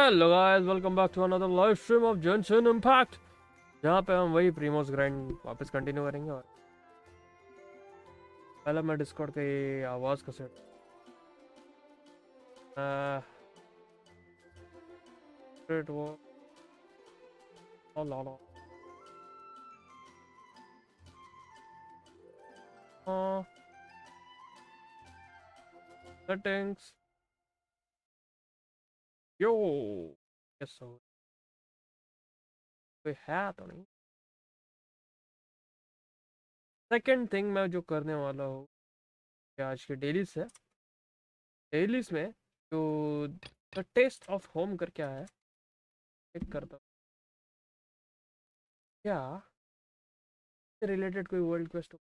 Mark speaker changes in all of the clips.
Speaker 1: Hello guys, welcome back to another live stream of Genshin Impact, जहाँ पे हम वही प्रीमोस ग्राइंड वापस कंटिन्यू करेंगे। और पहले मैं डिस्कॉर्ड के आवाज़ को सेट वो ला ला सेटिंग्स यो यस कोई है तो नहीं। सेकंड थिंग मैं जो करने वाला हूँ आज के डेलीज में जो द टेस्ट ऑफ होम कर क्या है चेक करता हूँ, क्या रिलेटेड कोई world quest.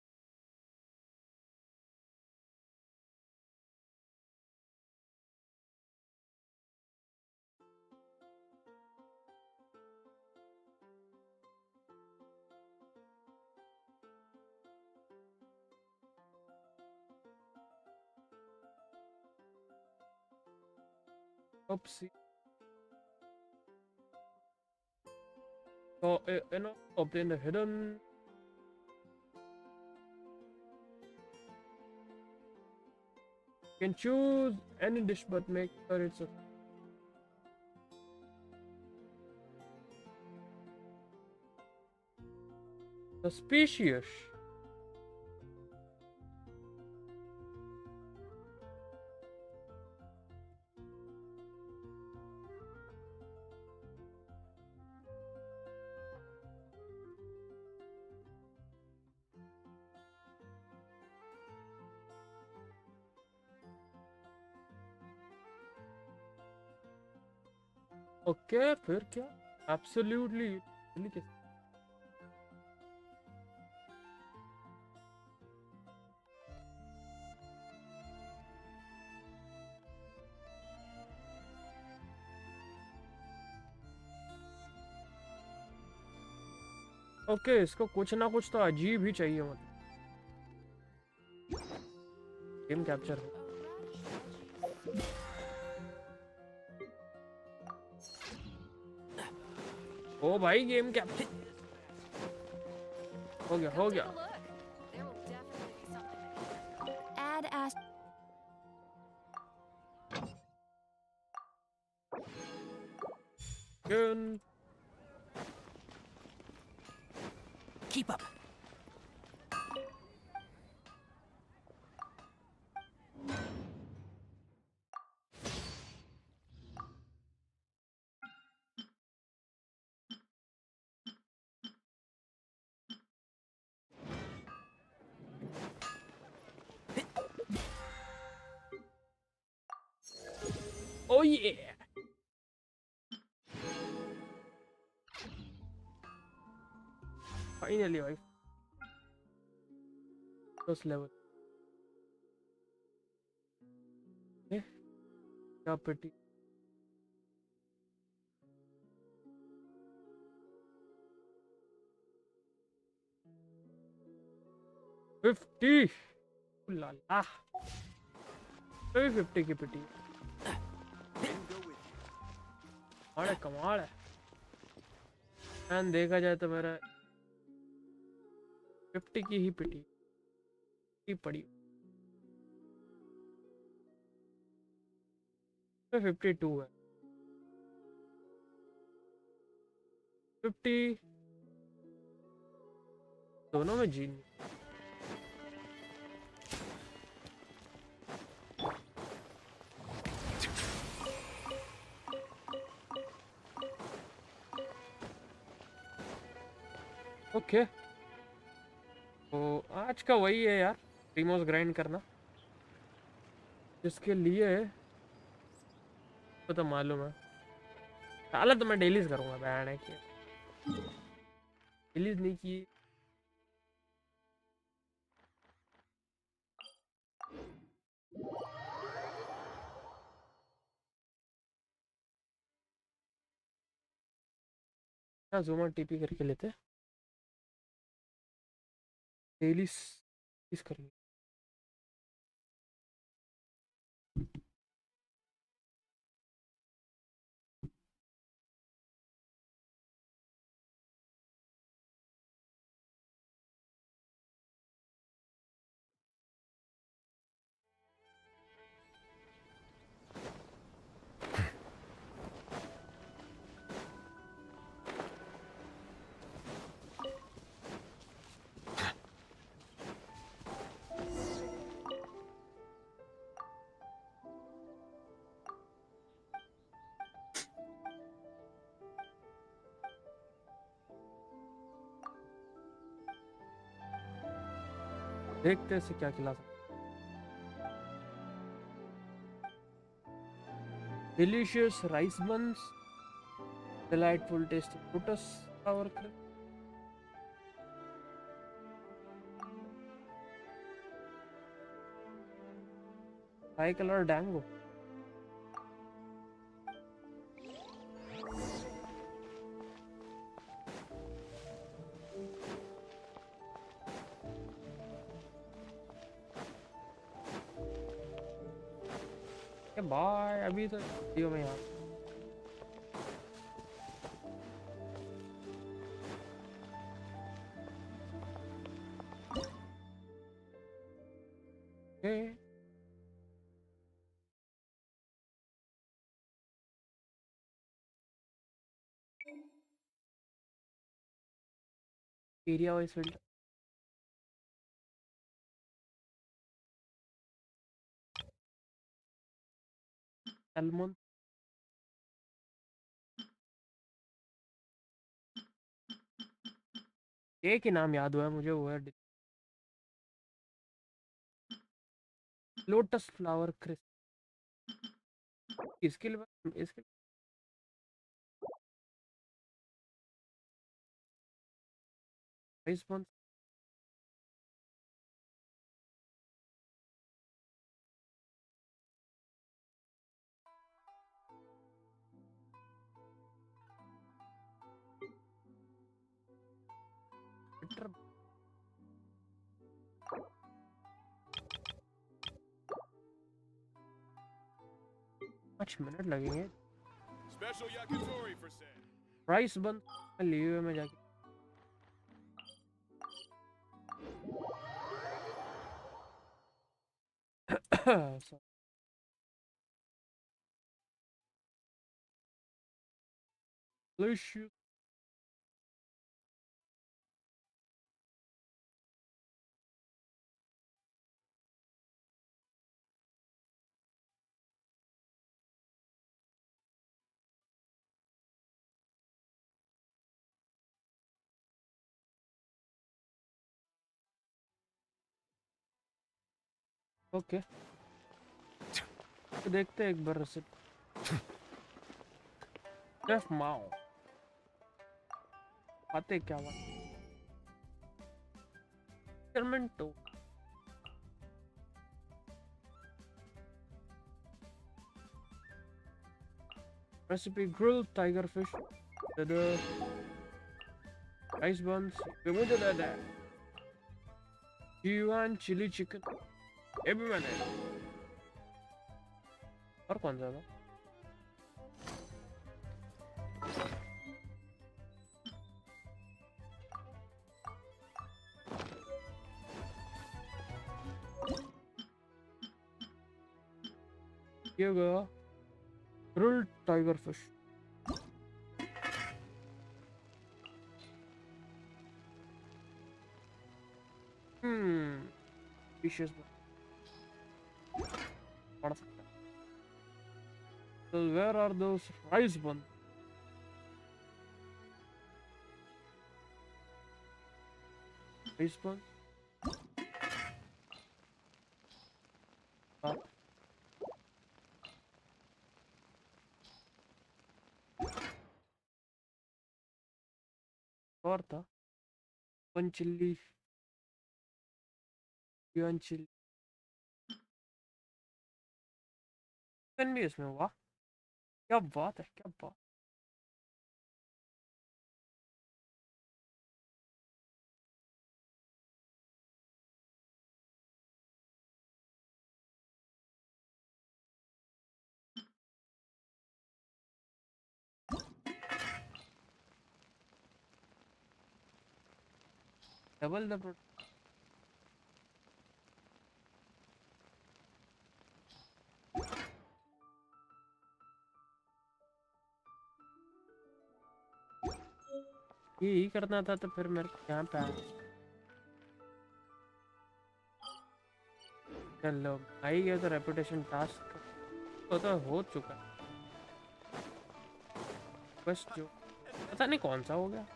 Speaker 1: Oopsie. So, obtain the hidden. You can choose any dish, but make sure it's suspicious. Okay, फिर क्या? Absolutely. ओके, इसको कुछ ना कुछ तो अजीब ही चाहिए, मतलब गेम कैप्चर है। ओ भाई, गेम कैप्चर हो गया।
Speaker 2: Keep up.
Speaker 1: Oh yeah. Finally, भाई फर्स्ट लेवल। क्या पेटी 50 लाला 50 की पेटी कमाल है। एंड देखा जाए तो मेरा 50 की ही पिटी पड़ी 52 है। 50 दोनों में जीन। ओके, तो आज का वही है यार, प्रीमोस ग्राइंड करना, जिसके लिए तो मालूम है। साला तो मैं डेलीज करूंगा, बैन है कि डेलीज नहीं की। ज़ूमर टीपी करके लेते डेलीज इस करेंगे। देखते हैं इसे क्या खिला सकते। Delicious rice buns, delightful taste lotus flower crisp, high colour dango. Bye, अभी तो वीडियो में यार। एरिया वाइज फिल्टर एल्मोन, एक ही नाम याद हुआ है मुझे, वो है लोटस फ्लावर क्रिस्प। इसके लिए इसके राइस बन बेटर। 5 मिनट लगेंगे।
Speaker 3: Special yakitori for sale.
Speaker 1: Rice बन लिए हुए में जाके delicious। ओके, तो देखते हैं एक बार रेसिपी। शेफ माओ आते क्या बात। एक्सपेरिमेंटो recipe grilled tiger fish with rice buns. ये मुझे दे दे। युआन चिली चिकन, ये भी मैंने। और कौन सा था? ये गया ग्रिल्ड टाइगर फिश। फिशेस पड़ सकता है। So where are those rice buns? Rice buns? हाँ, और था one chilli, one chilli chicken भी इसमें। वाह, क्या बात है, क्या बात। Double the protein. यही करना था तो फिर मेरे को यहाँ पे आया। चलो आई गया तो रेपुटेशन टास्क तो हो चुका है। बस जो पता नहीं कौन सा हो गया।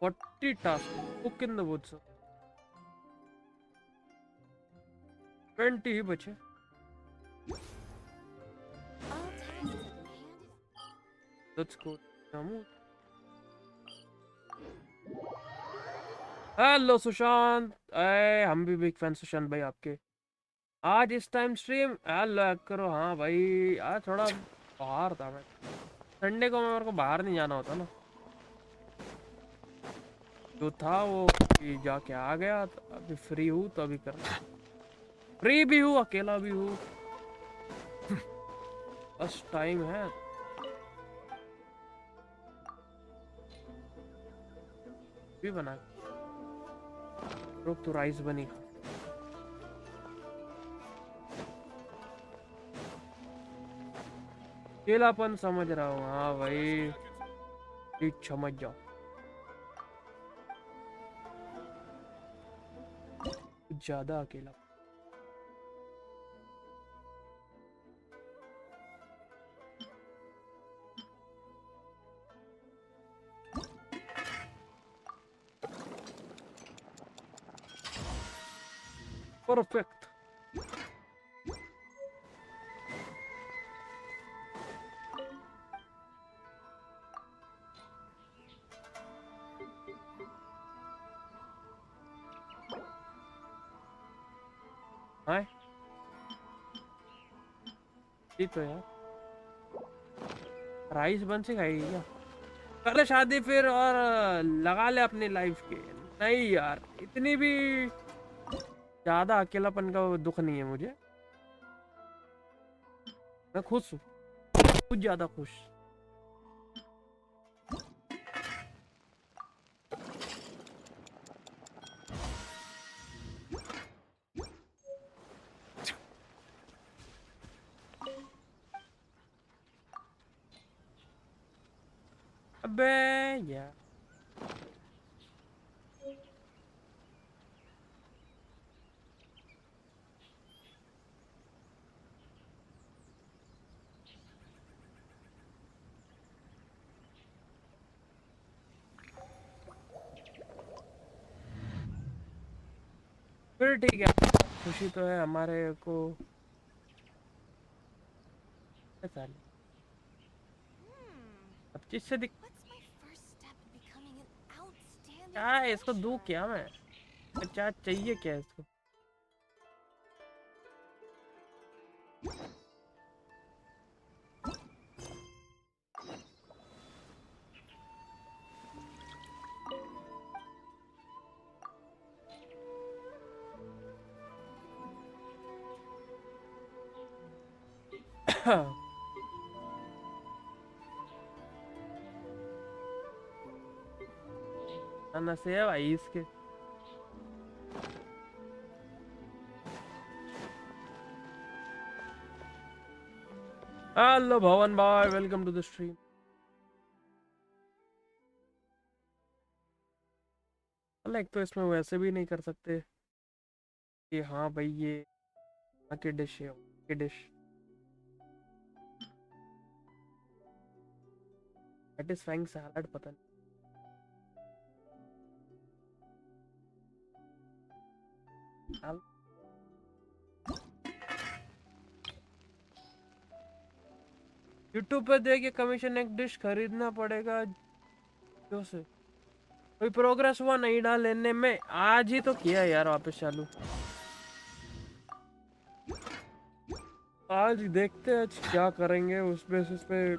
Speaker 1: 40 tasks. Cook in the woods. 20 ही बचे.
Speaker 2: All tasks have been handed.
Speaker 1: Let's go. Hello Sushant. हम भी बिग फैन सुशांत भाई आपके. आज इस टाइम स्ट्रीम हेलो करो. हाँ भाई आज थोड़ा बाहर था मैं. संडे को मेरे को बाहर नहीं जाना होता ना. जो था वो जाके आ गया. तो अभी फ्री हूँ तो अभी कर. फ्री भी हूँ अकेला भी हूँ. बस टाइम है. भी बना रुक तो राइस बनी. अकेलापन समझ रहा हूँ. हाँ भाई ठीक समझ जाओ. ज्यादा अकेला. परफेक्ट. हाय ठीक तो यार. राइस बन से खाएगी क्या? कर ले शादी फिर और लगा ले अपनी लाइफ के. नहीं यार इतनी भी ज्यादा अकेलापन का दुख नहीं है मुझे. मैं खुश हूँ. कुछ ज्यादा खुश. अबे यार फिर ठीक है. खुशी तो है हमारे को. ऐसा नहीं. अब चीज से दिख.
Speaker 2: What's my first step in becoming an outstanding
Speaker 1: क्या है इसको दूं क्या मैं? क्या चाहिए क्या इसको? नशे है भाई इसके. हेलो भवन भाई welcome to the stream. Like तो इसमें वैसे भी नहीं कर सकते कि हाँ भाई ये के डिश है के डिश. सेटिस्फाइंग सैलड पता नहीं. यूट्यूब पे देख के कमीशन एक डिश खरीदना पड़ेगा. जो से कोई प्रोग्रेस हुआ नहीं डाल लेने में. आज ही तो किया यार वापस चालू. आज देखते हैं आज क्या करेंगे. उस बेसिस पे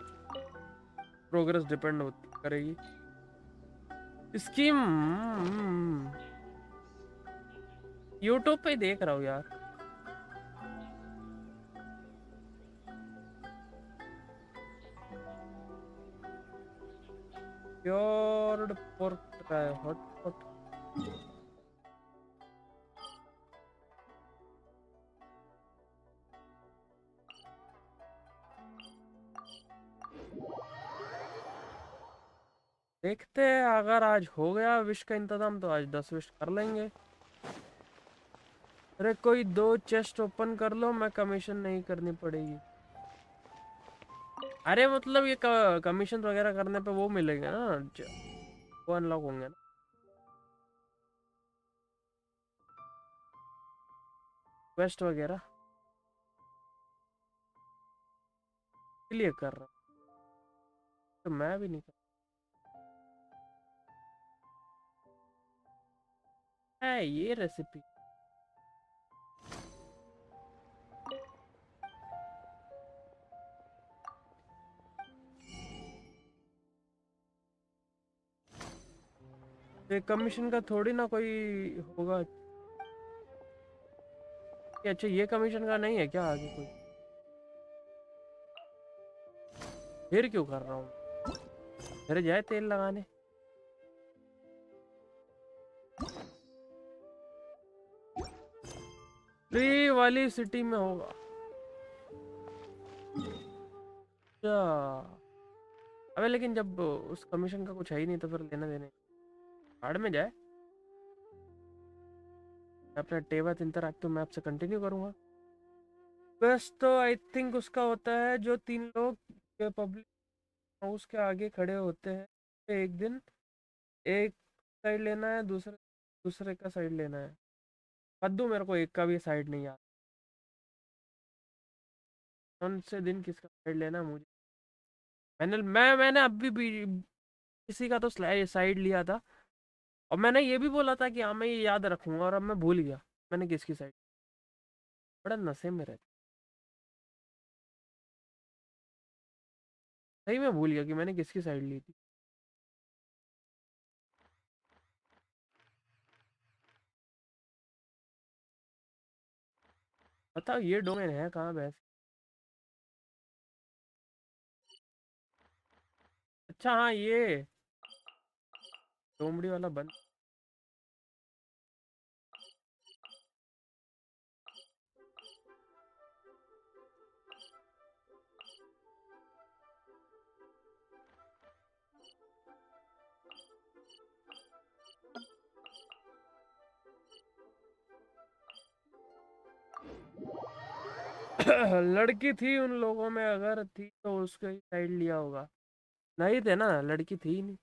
Speaker 1: प्रोग्रेस डिपेंड करेगी. स्कीम यूट्यूब पे ही देख रहा हूँ यार. Pure pork try hot. देखते हैं अगर आज हो गया विश का इंतजाम तो आज 10 विश कर लेंगे. अरे कोई 2 चेस्ट ओपन कर लो मैं कमीशन नहीं करनी पड़ेगी. अरे मतलब ये कमीशन वगैरह करने पे वो मिलेंगे ना. वो अनलॉक होंगे ना. क्वेस्ट वगैरह इसलिए कर रहा हूँ, तो मैं भी नहीं कर है ये रेसिपी। ये कमीशन का थोड़ी ना कोई होगा कि अच्छा ये कमीशन का नहीं है क्या आगे कोई, फिर क्यों कर रहा हूँ, फिर जाए तेल लगाने। फ्री वाली सिटी में होगा क्या? अबे लेकिन जब उस कमीशन का कुछ है ही नहीं तो फिर लेना देने कार्ड में जाए। मैं अपना टेबल इंटरैक्टिव मैप से कंटिन्यू करूंगा। बस तो आई थिंक उसका होता है जो 3 लोग पब्लिक हाउस के आगे खड़े होते हैं एक दिन, एक साइड लेना है, दूसरे दूसरे का साइड लेना है। कद्दू मेरे को एक का भी साइड नहीं आता, कौन से दिन किसका साइड लेना है मुझे। मैंने अभी भी किसी का तो साइड लिया था, और मैंने ये भी बोला था कि हाँ मैं ये याद रखूंगा, और अब मैं भूल गया मैंने किसकी साइड। बड़ा नशे में रहता, सही में भूल गया कि मैंने किसकी साइड ली थी। बताओ ये डोमेन है कहाँ भैंस? अच्छा हाँ ये लोमड़ी वाला बंद। लड़की थी उन लोगों में, अगर थी तो उसका ही साइड लिया होगा। नहीं थे ना, लड़की थी ही नहीं,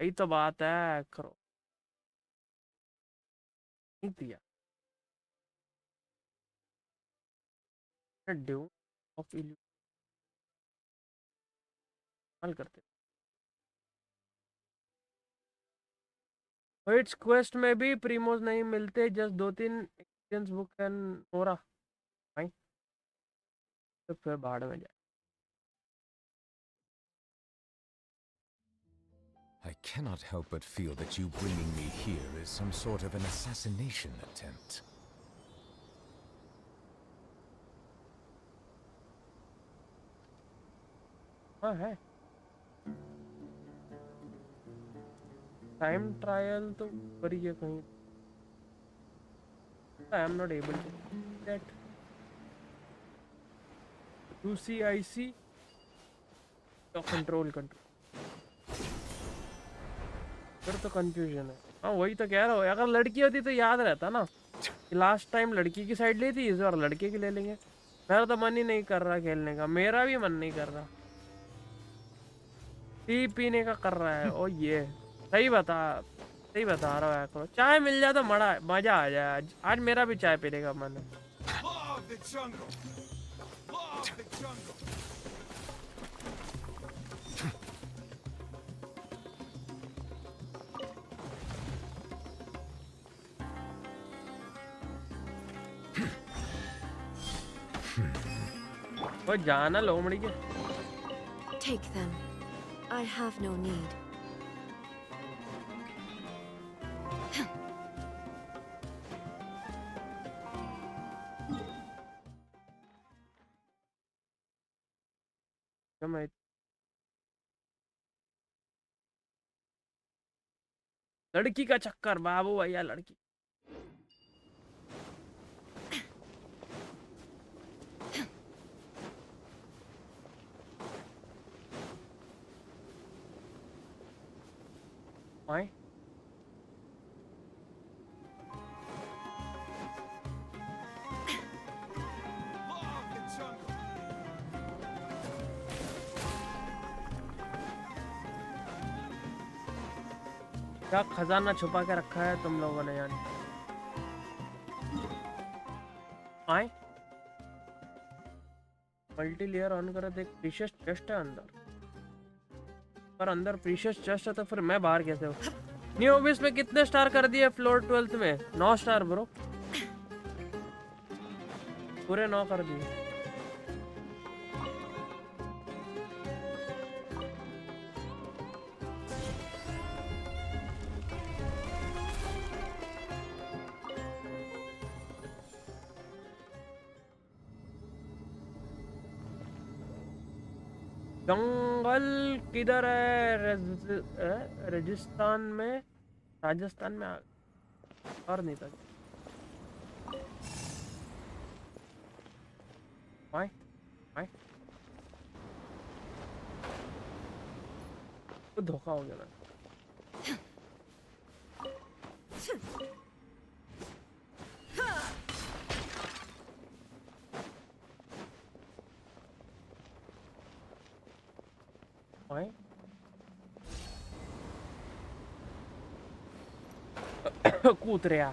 Speaker 1: यही तो बात है करो, नहीं दिया ड्यू ऑफ इल्यूशन करते। इट्स क्वेस्ट में भी प्रीमोज नहीं मिलते, जस्ट 2-3 एक्सपीरियंस बुक एंड मोरा भाई, तो फिर भाड़ में जाए।
Speaker 4: I cannot help but feel that you bringing me here is some sort of an assassination attempt.
Speaker 1: हाँ है, टाइम ट्रायल तो करी है कहीं। I am not able to that UCIC control फिर तो कंफ्यूजन है। हाँ वही तो कह रहा हूँ, अगर लड़की होती तो याद रहता ना कि लास्ट टाइम लड़की की साइड ली थी, इस बार लड़के की ले लेंगे। मेरा तो मन ही नहीं कर रहा खेलने का, मेरा भी मन नहीं कर रहा, टी पीने का कर रहा है। ओ ये सही बता रहा है करो, चाय मिल जाए तो मजा आ जाए। आज मेरा भी चाय पीने का मन है।
Speaker 3: Law of the jungle. Law of the jungle.
Speaker 1: वो जाना लोमड़ी के।
Speaker 2: Take them. I have no need.
Speaker 1: मैं लड़की का चक्कर बाबू भैया, लड़की आए।
Speaker 3: Law of the jungle.
Speaker 1: क्या खजाना छुपा के रखा है तुम लोगों ने यानी? आए मल्टी लेयर ऑन करो, देख प्रीशियस चेस्ट है अंदर, पर अंदर प्रीशियस चेस्ट है तो फिर मैं बाहर कैसे हूँ? न्यू ऑफिस में कितने स्टार कर दिए फ्लोर 12th में? 9 स्टार ब्रो, पूरे 9 कर दिए। जंगल किधर है? राजस्थान में, राजस्थान में और नहीं था। आए आए तो धोखा हो गया ना। आए कूद रहा।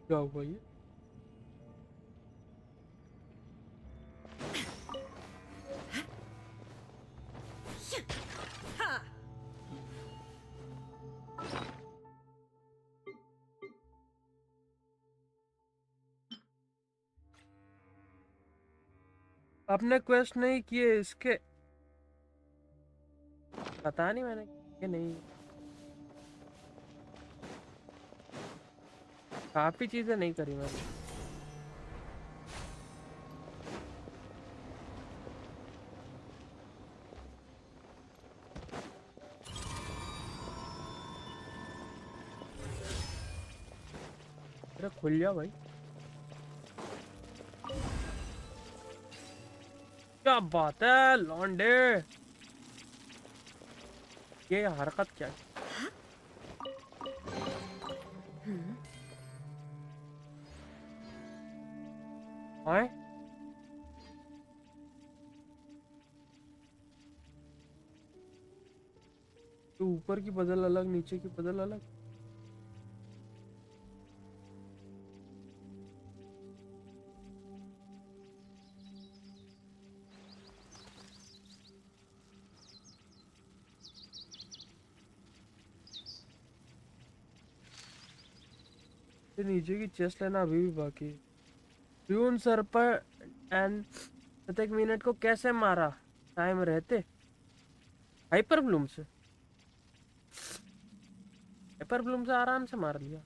Speaker 1: क्या हुआ ये? आपने क्वेस्ट नहीं किए इसके? पता नहीं मैंने किए नहीं। काफी चीजें नहीं करी मैंने। अरे खुल जा भाई, क्या बात है लॉन्डे, ये हरकत क्या है? आए तो ऊपर की बदल अलग, नीचे की बदल अलग। ये नीचे की चेस्ट लेना अभी भी बाकी है। ड्यून सर पर एंड प्रत्येक मिनट को कैसे मारा टाइम रहते? हाइपर ब्लूम से, हाइपर ब्लूम से आराम से मार लिया।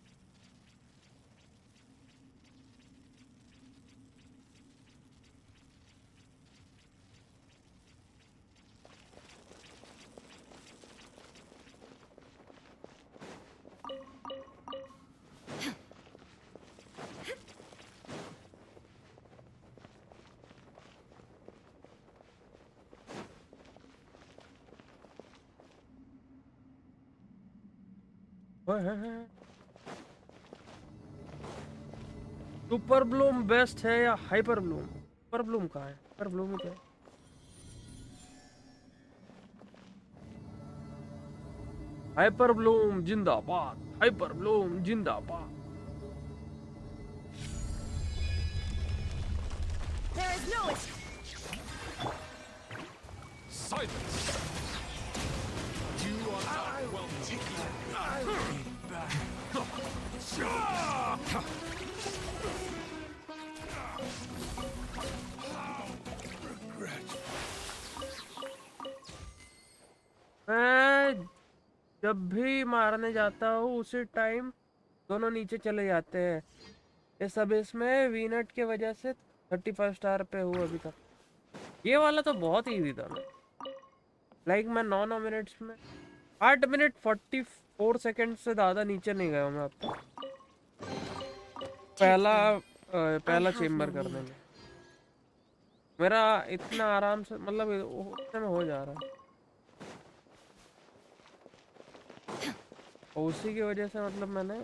Speaker 1: सुपर ब्लूम बेस्ट है या हाइपर ब्लूम? सुपर ब्लूम कहाँ है? सुपर ब्लूम ही क्या है? हाइपर ब्लूम जिंदाबाद, हाइपर ब्लूम जिंदाबाद।
Speaker 2: There is no
Speaker 3: Silence! You are not welcome. I'll be back. Regret.
Speaker 1: मैं जब भी मारने जाता हूँ उसी टाइम दोनों नीचे चले जाते हैं। ये सब इसमें वीनट के वजह से 35 स्टार पे हूँ अभी तक। ये वाला तो बहुत इजी था। लाइक मैं 9 मिनट्स में 8 मिनट 44 सेकंड से ज़्यादा नीचे नहीं गया हूँ मैं अब तक। पहला पहला
Speaker 2: have
Speaker 1: चेम्बर
Speaker 2: no
Speaker 1: करने
Speaker 2: need.
Speaker 1: में मेरा इतना आराम से मतलब उतने में हो जा रहा है और उसी की वजह से मतलब मैंने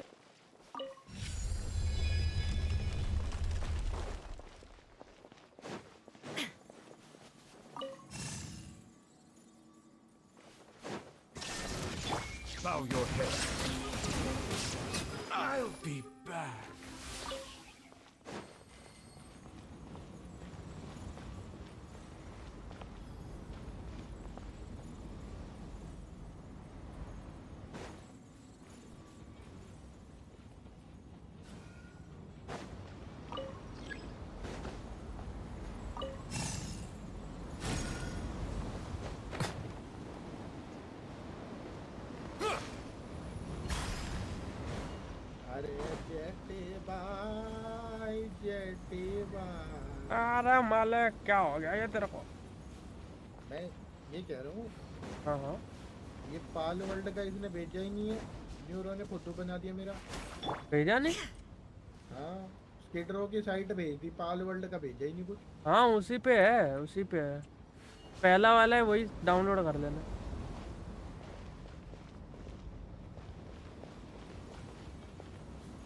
Speaker 3: Bow your head. I'll be back.
Speaker 5: अरे जेटी बाय जेटी बाय।
Speaker 1: अरे मालिक क्या हो गया ये तेरे को
Speaker 5: मैं ये कह रहा हूँ,
Speaker 1: हाँ हाँ
Speaker 5: ये पाल वर्ल्ड का इसने भेजा ही नहीं है। न्यूरो ने फोटो बना दिया मेरा।
Speaker 1: भेजा नहीं
Speaker 5: हाँ, स्किडरो की साइट भेज दी, पाल वर्ल्ड का भेजा ही नहीं कुछ।
Speaker 1: हाँ उसी पे है पहला वाला है वही डाउनलोड कर लेना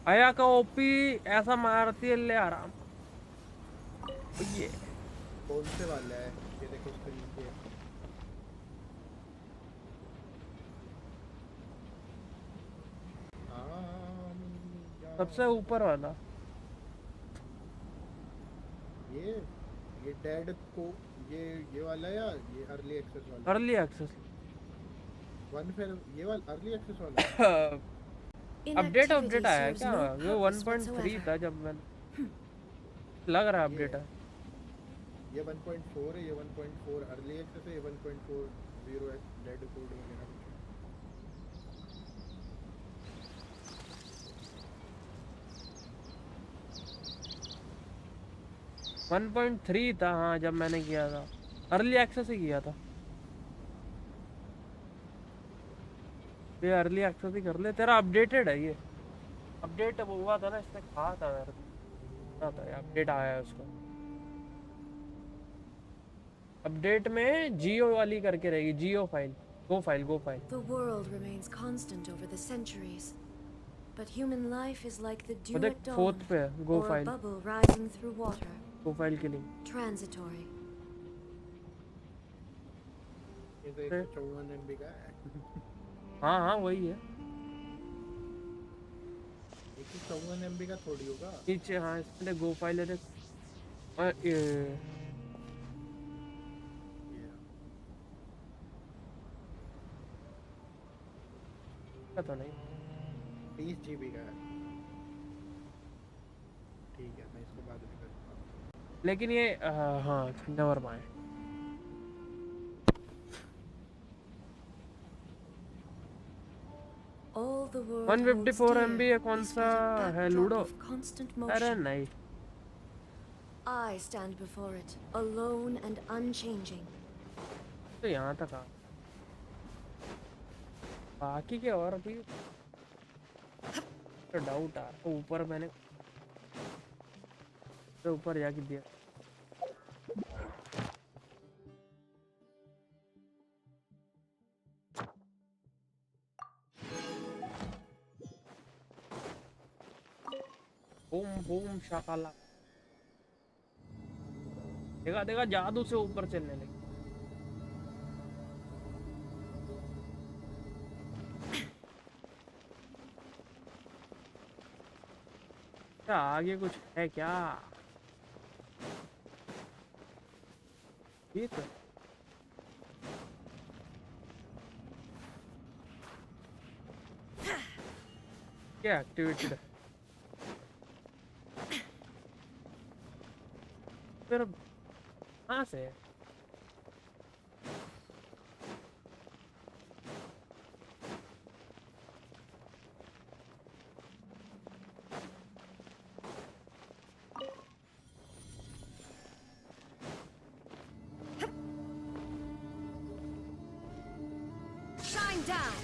Speaker 1: आया का ओपी ऐसा मारती है ले आराम ये
Speaker 5: कौन से वाला है ये देखो स्क्रीन पे।
Speaker 1: सबसे ऊपर वाला
Speaker 5: ये डेड को ये वाला या ये अर्ली एक्सेस वाला?
Speaker 1: अर्ली एक्सेस
Speaker 5: वन फिर ये वाला अर्ली एक्सेस वाला।
Speaker 1: अपडेट
Speaker 2: Inactivity
Speaker 1: आया
Speaker 2: serves
Speaker 1: क्या
Speaker 2: no
Speaker 1: वो
Speaker 2: purpose
Speaker 1: 1.3 था
Speaker 2: whatsoever.
Speaker 1: जब मैंने लग रहा है अपडेट है
Speaker 5: ये 1.4 है, ये 1.4 अर्ली एक्सेस है, ये 1.40 डेड कोड वगैरह कुछ।
Speaker 1: 1.3 था हाँ जब मैंने किया था अर्ली एक्सेस ही किया था ये अर्ली एक्सेस ही कर ले तेरा अपडेटेड है ये अपडेट वो हुआ था ना इसने कहा था मेरे को था अपडेट आया है उसका अपडेट में जियो वाली करके रहेगी जियो फाइल गो फाइल
Speaker 2: The world remains constant over the centuries, but human life is like the dew
Speaker 1: देख
Speaker 2: at dawn,
Speaker 1: फोर्थ पे है गो
Speaker 2: or a
Speaker 1: file
Speaker 2: bubble rising through water,
Speaker 1: go file के लिए
Speaker 2: transitory.
Speaker 5: ये तो 154 MB का है।
Speaker 1: हाँ हाँ वही है
Speaker 5: 154 MB का थोड़ी होगा।
Speaker 1: नीचे हाँ इसमें गो फाइल है देख और ये पता नहीं
Speaker 5: 30 GB का है। ठीक है, मैं इसको बाद में करूँगा।
Speaker 1: लेकिन ये हाँ never mind
Speaker 2: All the world
Speaker 1: 154
Speaker 2: holds
Speaker 1: MB
Speaker 2: dear
Speaker 1: है कौन
Speaker 2: is
Speaker 1: सा
Speaker 2: but a
Speaker 1: है
Speaker 2: backdrop
Speaker 1: लूडो
Speaker 2: of constant
Speaker 1: अरे
Speaker 2: motion.
Speaker 1: नहीं
Speaker 2: I stand before it, alone and unchanging.
Speaker 1: तो यहाँ तक आ बाकी के और भी तो डाउट आ रहा ऊपर मैंने तो ऊपर जाके दिया बूम बूम शाकाला देखा देखा जादू से ऊपर चलने लगी क्या आगे कुछ है क्या ये तो क्या एक्टिवेटेड है फिर कहाँ से है
Speaker 2: Shine down!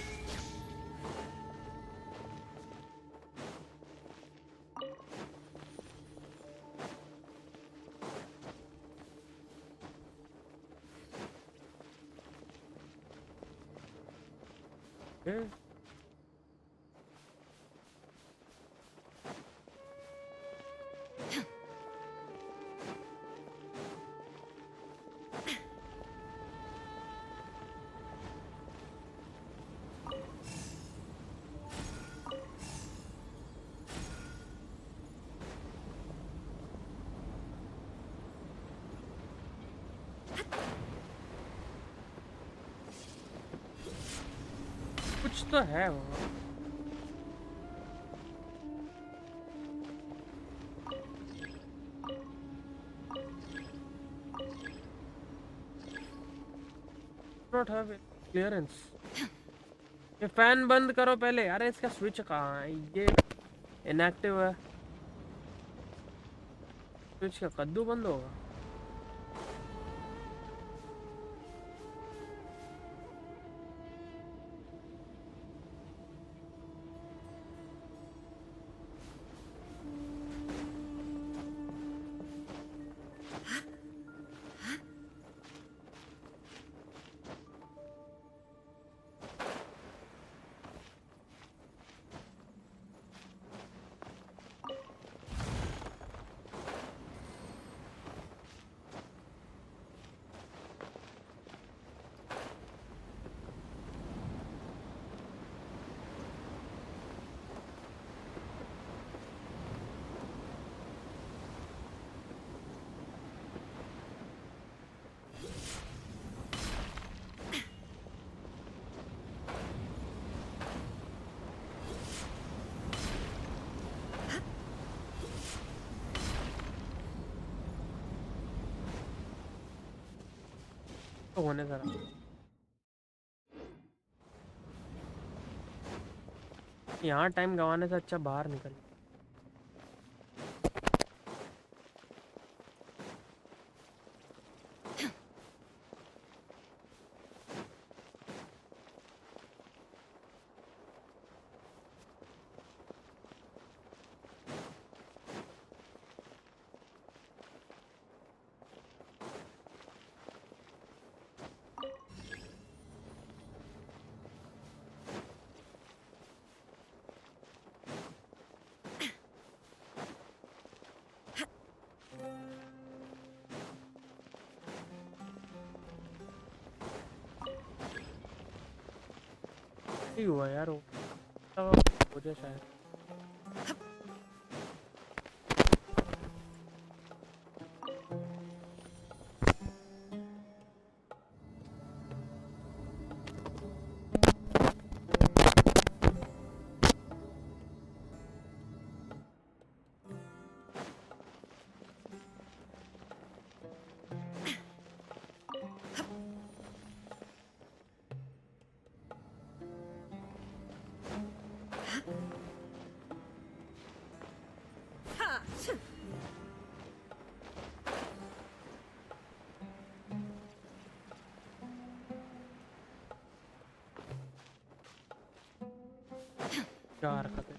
Speaker 1: ए, कुछ तो है वो। Not have clearance. ये फैन बंद करो पहले। अरे इसका स्विच कहाँ है? ये इनएक्टिव है। स्विच का कद्दू बंद होगा। तो होने जरा। यहाँ टाइम गंवाने से अच्छा बाहर निकल। नहीं हुआ यार वो। तो मुझे शायद क्या हरकत है।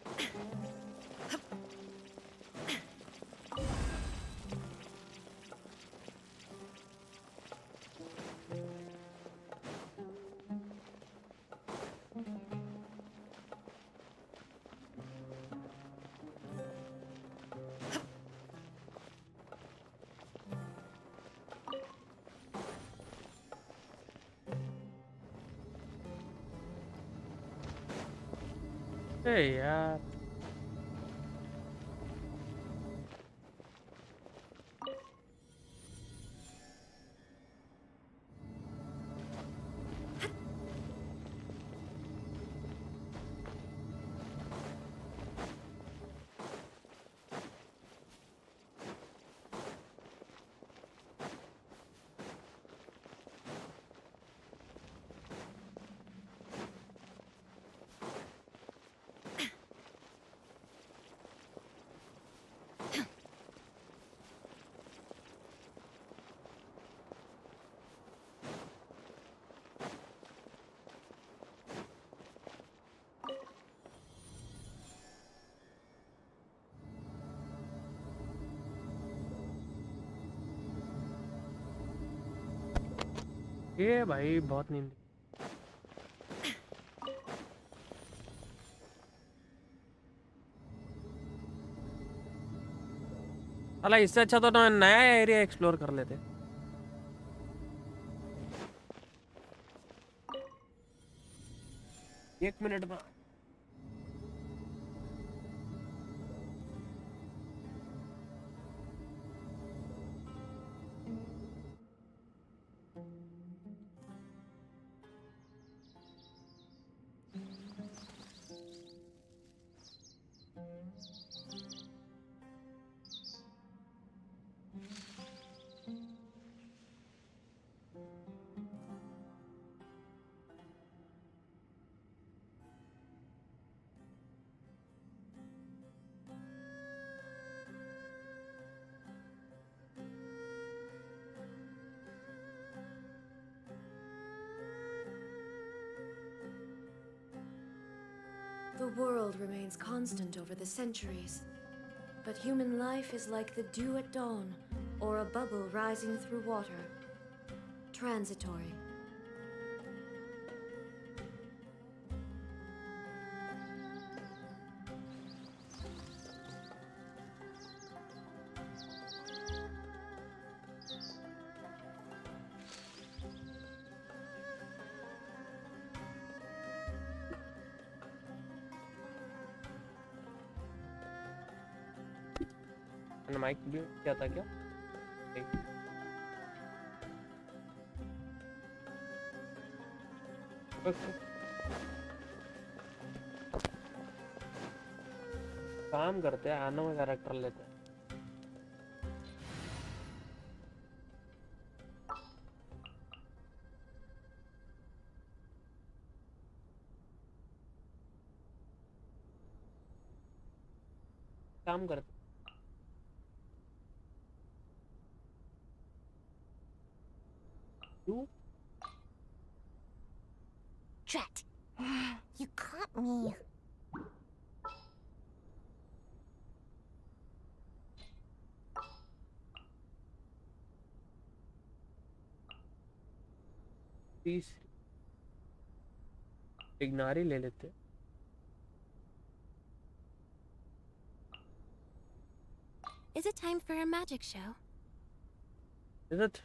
Speaker 1: ए यार ये भाई बहुत नींद। अला इससे अच्छा तो नया एरिया एक्सप्लोर कर लेते। 1 मिनट में
Speaker 2: The world remains constant over the centuries, but human life is like the dew at dawn, or a bubble rising through water. Transitory.
Speaker 1: Mic भी क्या था क्या? Okay. काम करते हैं, एनिमल कैरेक्टर लेते हैं। काम करते तू
Speaker 6: Drat. You caught me.
Speaker 1: Please इग्नारी ले लेते हैं।
Speaker 6: Is it time for a magic show?
Speaker 1: Is it?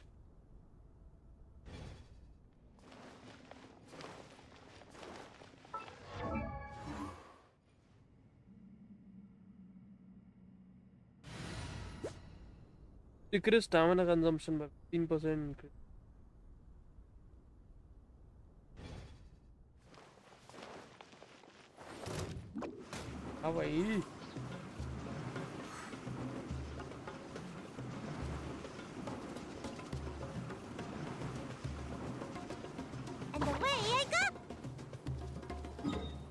Speaker 1: Decrease stamina consumption by 15% increase. हाँ भाई
Speaker 6: And away I go!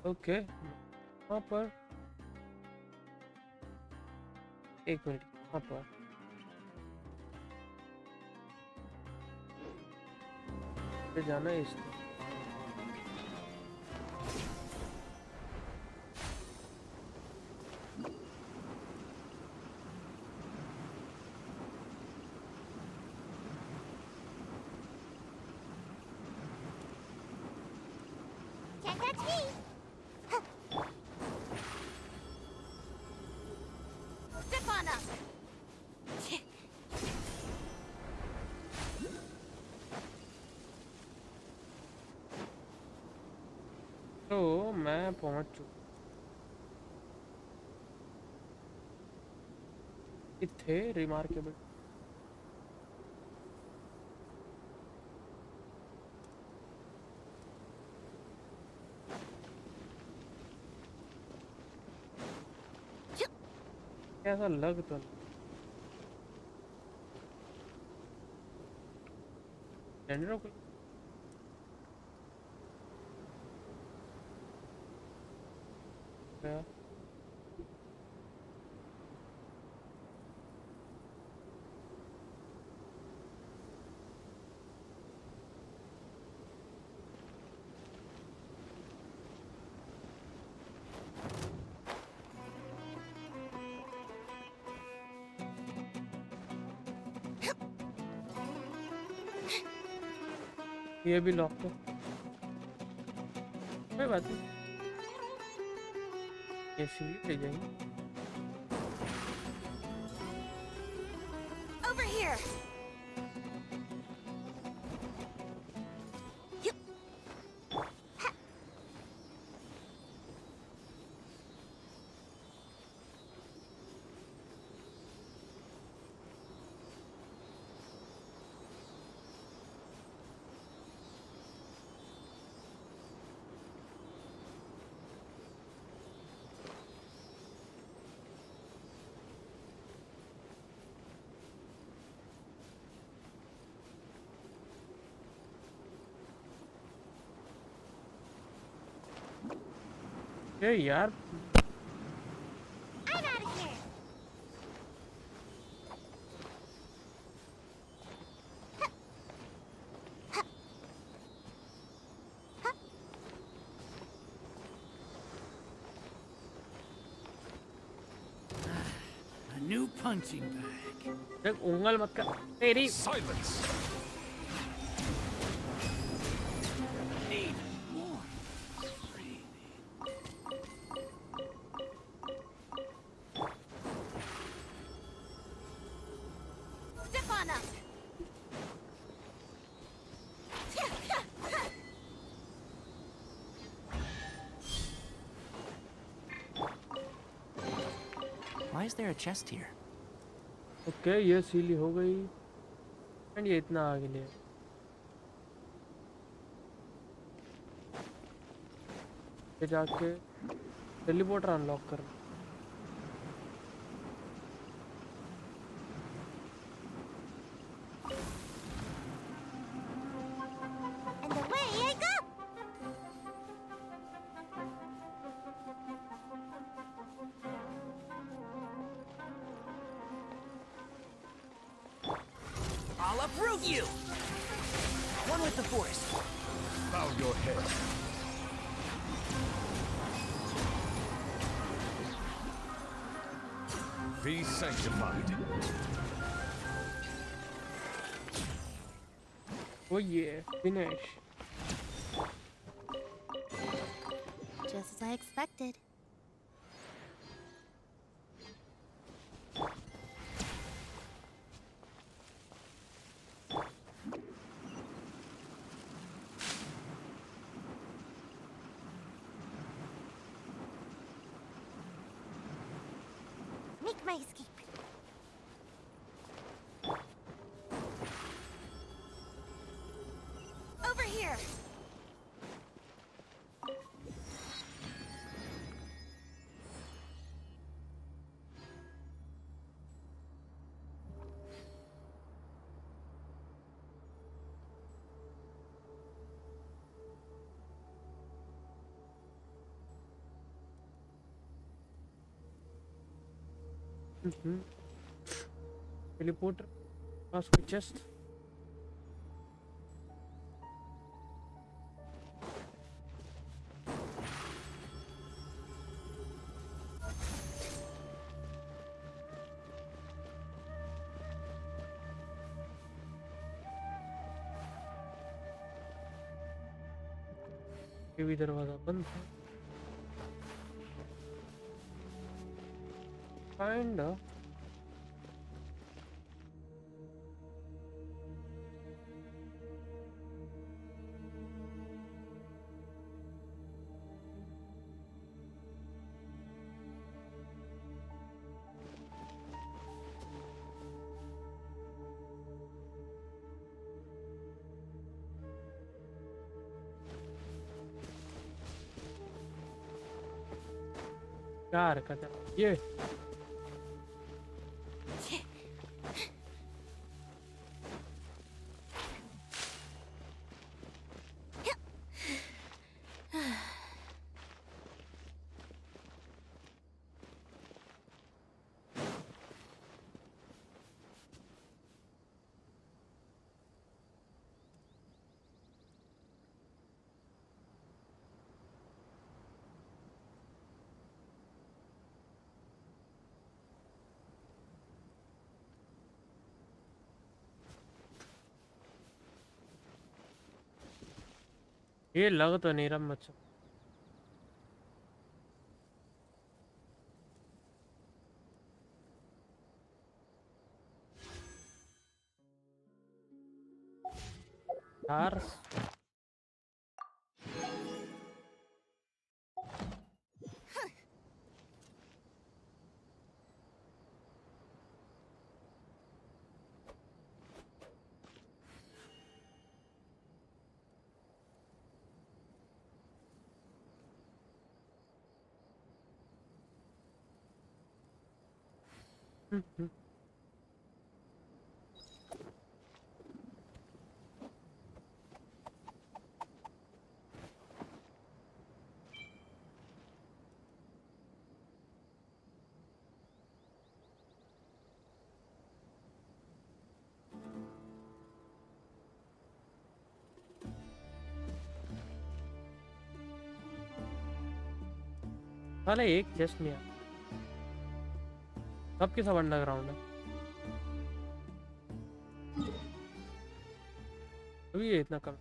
Speaker 1: Okay वहाँ पर एक मिनट वहाँ पर पे जाना है इसको
Speaker 6: Can't catch me! Step on up!
Speaker 1: तो मैं पहुंच चुका थे रिमार्केबल ऐसा लग तो नहीं को ये भी लॉक है कोई बात नहीं ये सीढ़ी ले जाएंगे ये यार
Speaker 6: I'm out of here.
Speaker 7: A new punching bag.
Speaker 1: देख उंगल मत कर तेरी
Speaker 3: Silence!
Speaker 7: Need more breathing.
Speaker 6: Step on up.
Speaker 7: Why is there a chest here?
Speaker 1: Okay ये सीली हो गई एंड ये इतना आगे ले ये जाके टेलीपोर्टर अनलॉक कर
Speaker 6: And away I go.
Speaker 7: I'll uproot you! One with the force.
Speaker 3: Bow your head. Be sanctified.
Speaker 1: वो ये finish
Speaker 6: Just as I expected. Make my escape. Over here.
Speaker 1: Teleporter पास कोई चेस्ट ये भी दरवाजा बंद है काइंड क्या हरकत है ये ये लग तो नहीं रहा मुझसे यार साले एक चेस्ट नहीं है, सबके सब अंडरग्राउंड है। अभी ये इतना कम।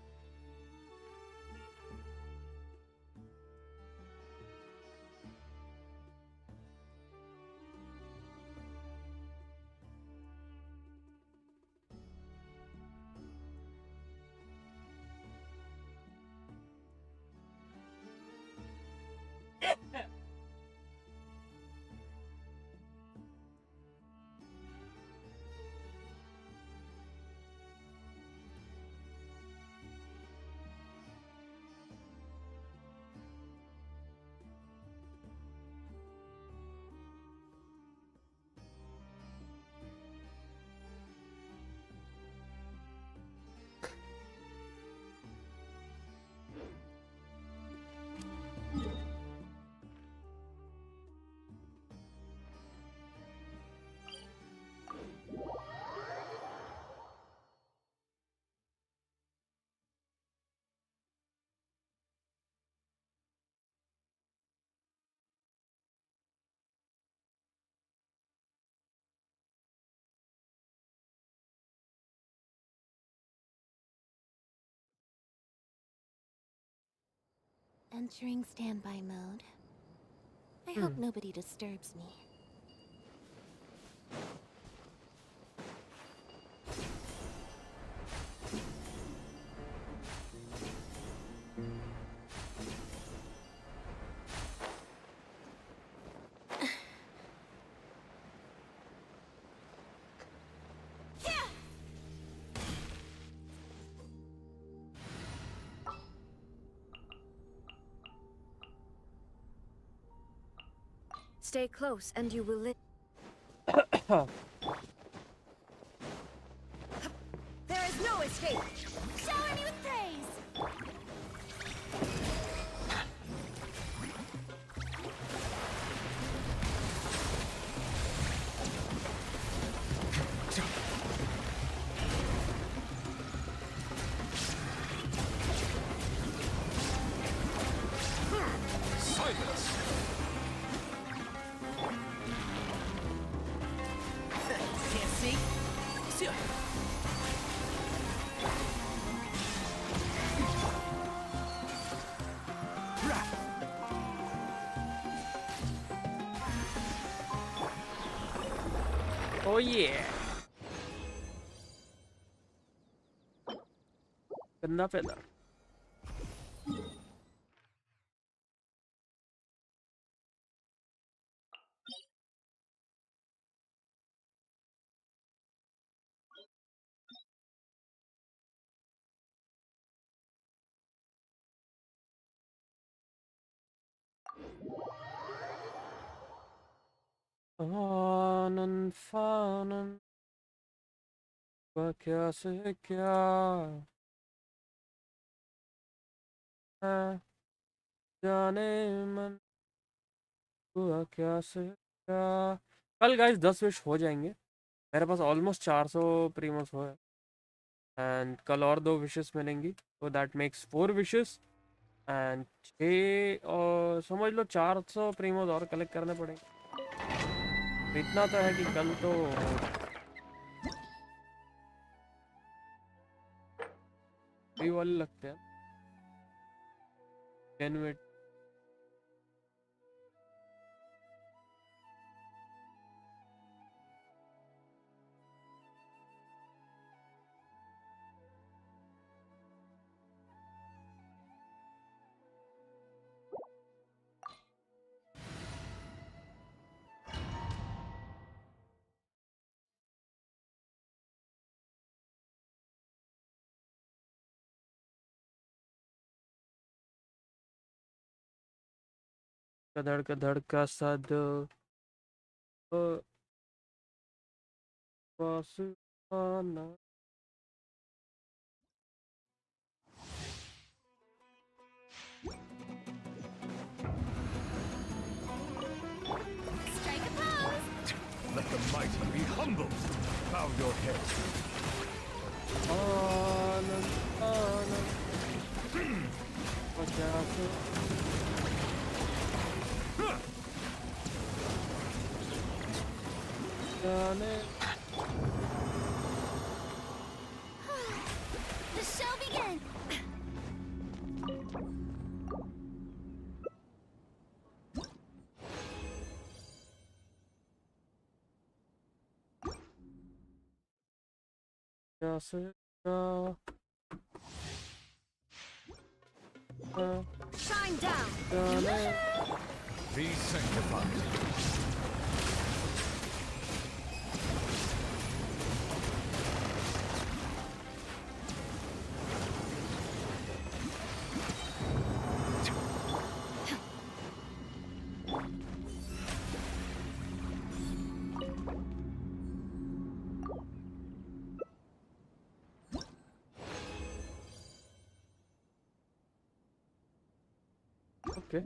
Speaker 6: Entering standby mode. I hope nobody disturbs me.
Speaker 2: Stay close and you will live.
Speaker 6: There is no escape! Shower me with praise!
Speaker 4: Silence!
Speaker 7: Can't see? See ya.
Speaker 1: Oh yeah, गंदा पैदा। आनंद फानन हुआ क्या से क्या है, जाने मन हुआ क्या से क्या। कल गाइस 10 विश हो जाएंगे, मेरे पास ऑलमोस्ट 400 प्रीमोस हो है, एंड कल और 2 विशेस मिलेंगी, तो दैट मेक्स 4 विशेस एंड 6, और समझ लो 400 प्रीमोस और कलेक्ट करने पड़ेंगे। तो इतना तो है कि कल तो फ्री वाले लगते हैं 10 मिनट। कधड़ का सद पाना।
Speaker 6: Strike a pose!
Speaker 3: Let the mighty be humble. Bow your head.
Speaker 1: Anand Anand पचास जाने
Speaker 6: The show begins!
Speaker 1: कैसे
Speaker 2: Shine down!
Speaker 1: जाने
Speaker 4: Be sanctified.
Speaker 1: Okay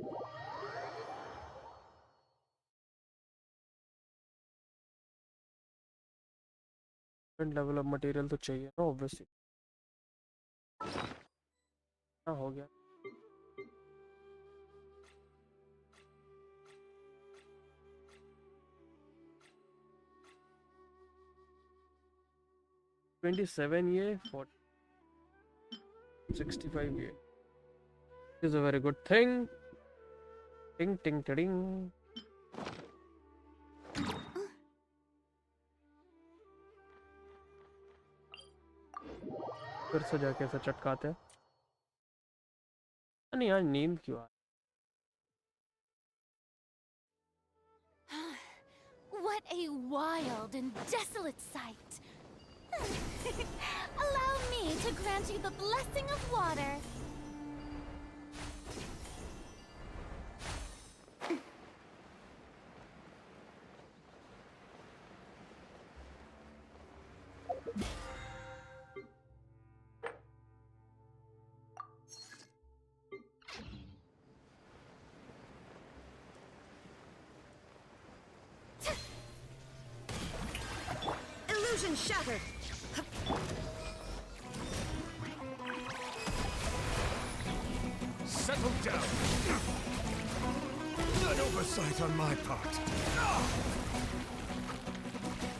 Speaker 1: level of material तो चाहिए ना ऑब्वियसली हाँ हो गया 27 ये 65 ये is a very good thing. Ting ting ting. फिर से जाके ऐसा चटकाते हैं नहीं यार नींद क्यों आ
Speaker 6: What a wild and desolate sight! Allow me to grant you the blessing of water.
Speaker 2: Illusion shattered!
Speaker 3: Settle down. An oversight on my part.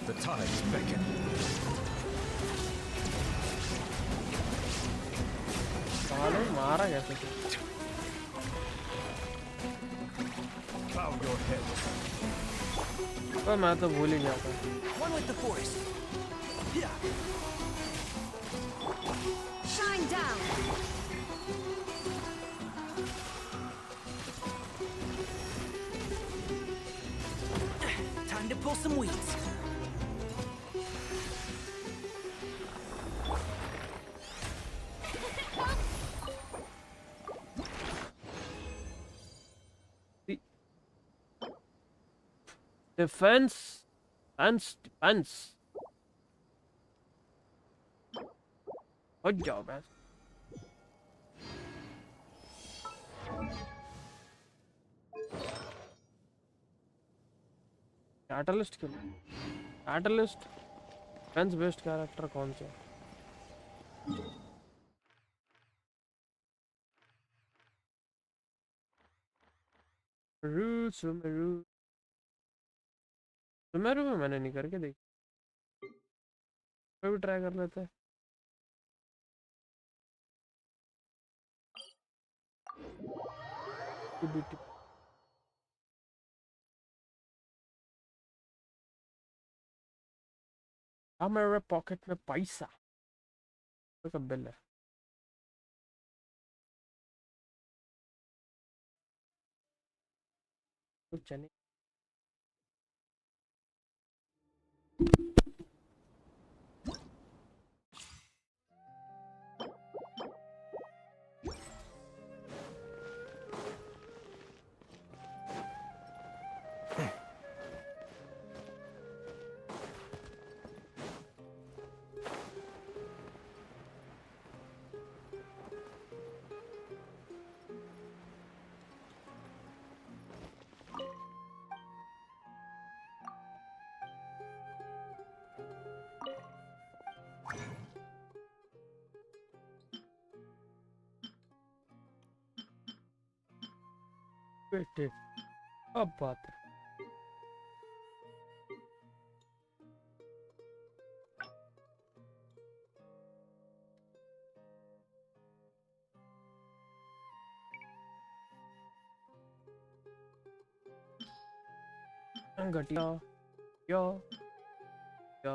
Speaker 4: The tides beckon.
Speaker 1: साले मारा कैसे तू
Speaker 3: Bow your head.
Speaker 1: पर मैं तो भूल ही गया था
Speaker 7: One with the force.
Speaker 2: Shine down!
Speaker 7: Time to pull some weeds.
Speaker 1: defense defense good job man catalyst क्यों कैटलिस्ट डिफेंस बेस्ड कैरेक्टर कौन सा सुमेरु सुमेरु में मैंने नहीं करके देखी कोई भी ट्राई कर लेते हैं हाँ मेरे पॉकेट में पैसा का बिल है कुछ नहीं बेटे अब बात है घटिया या या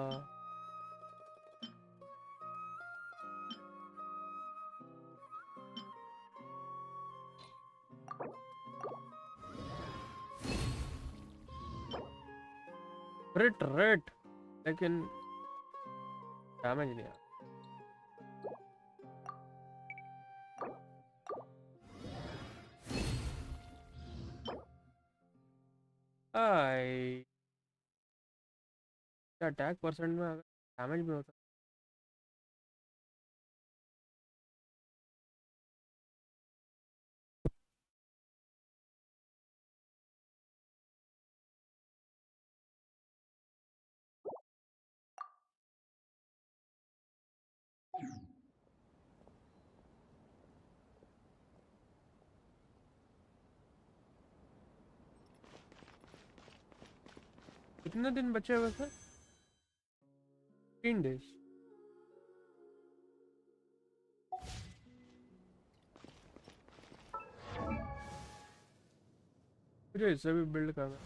Speaker 1: रेट रेट लेकिन डैमेज नहीं आया। आई अटैक परसेंट में अगर डैमेज भी होता कितने दिन बचे हुए थे 3 days मुझे इसे भी बिल्ड करना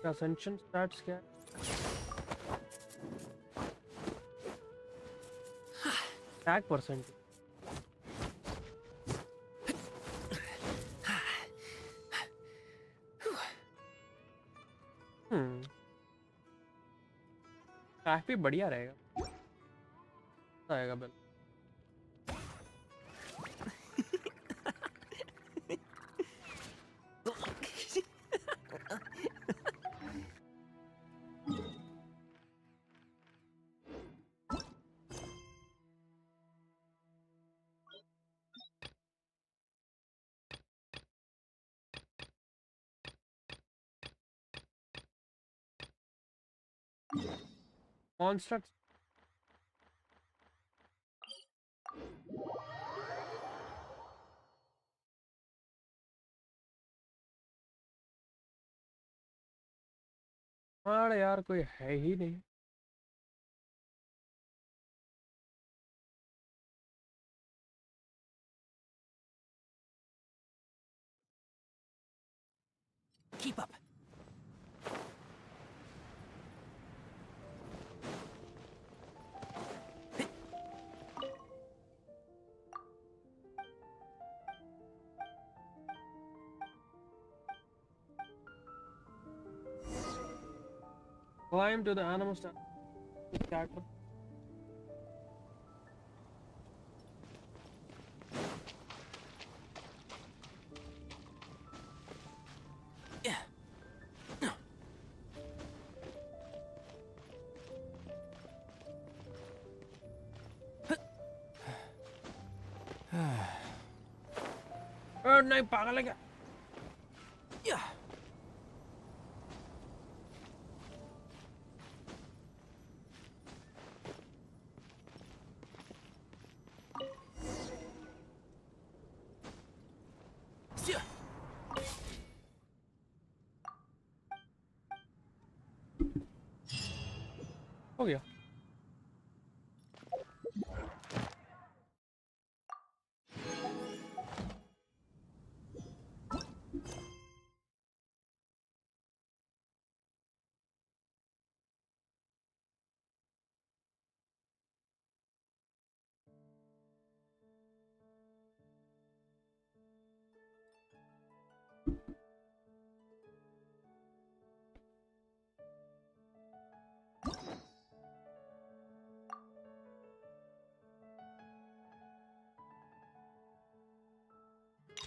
Speaker 1: ascension stats क्या है attack percent काफी बढ़िया रहेगा आएगा बिल constructs हमारे यार कोई है ही नहीं
Speaker 7: Keep up.
Speaker 1: climb to the animal character नहीं पागल है क्या
Speaker 7: Yeah. Yeah.
Speaker 1: हो गया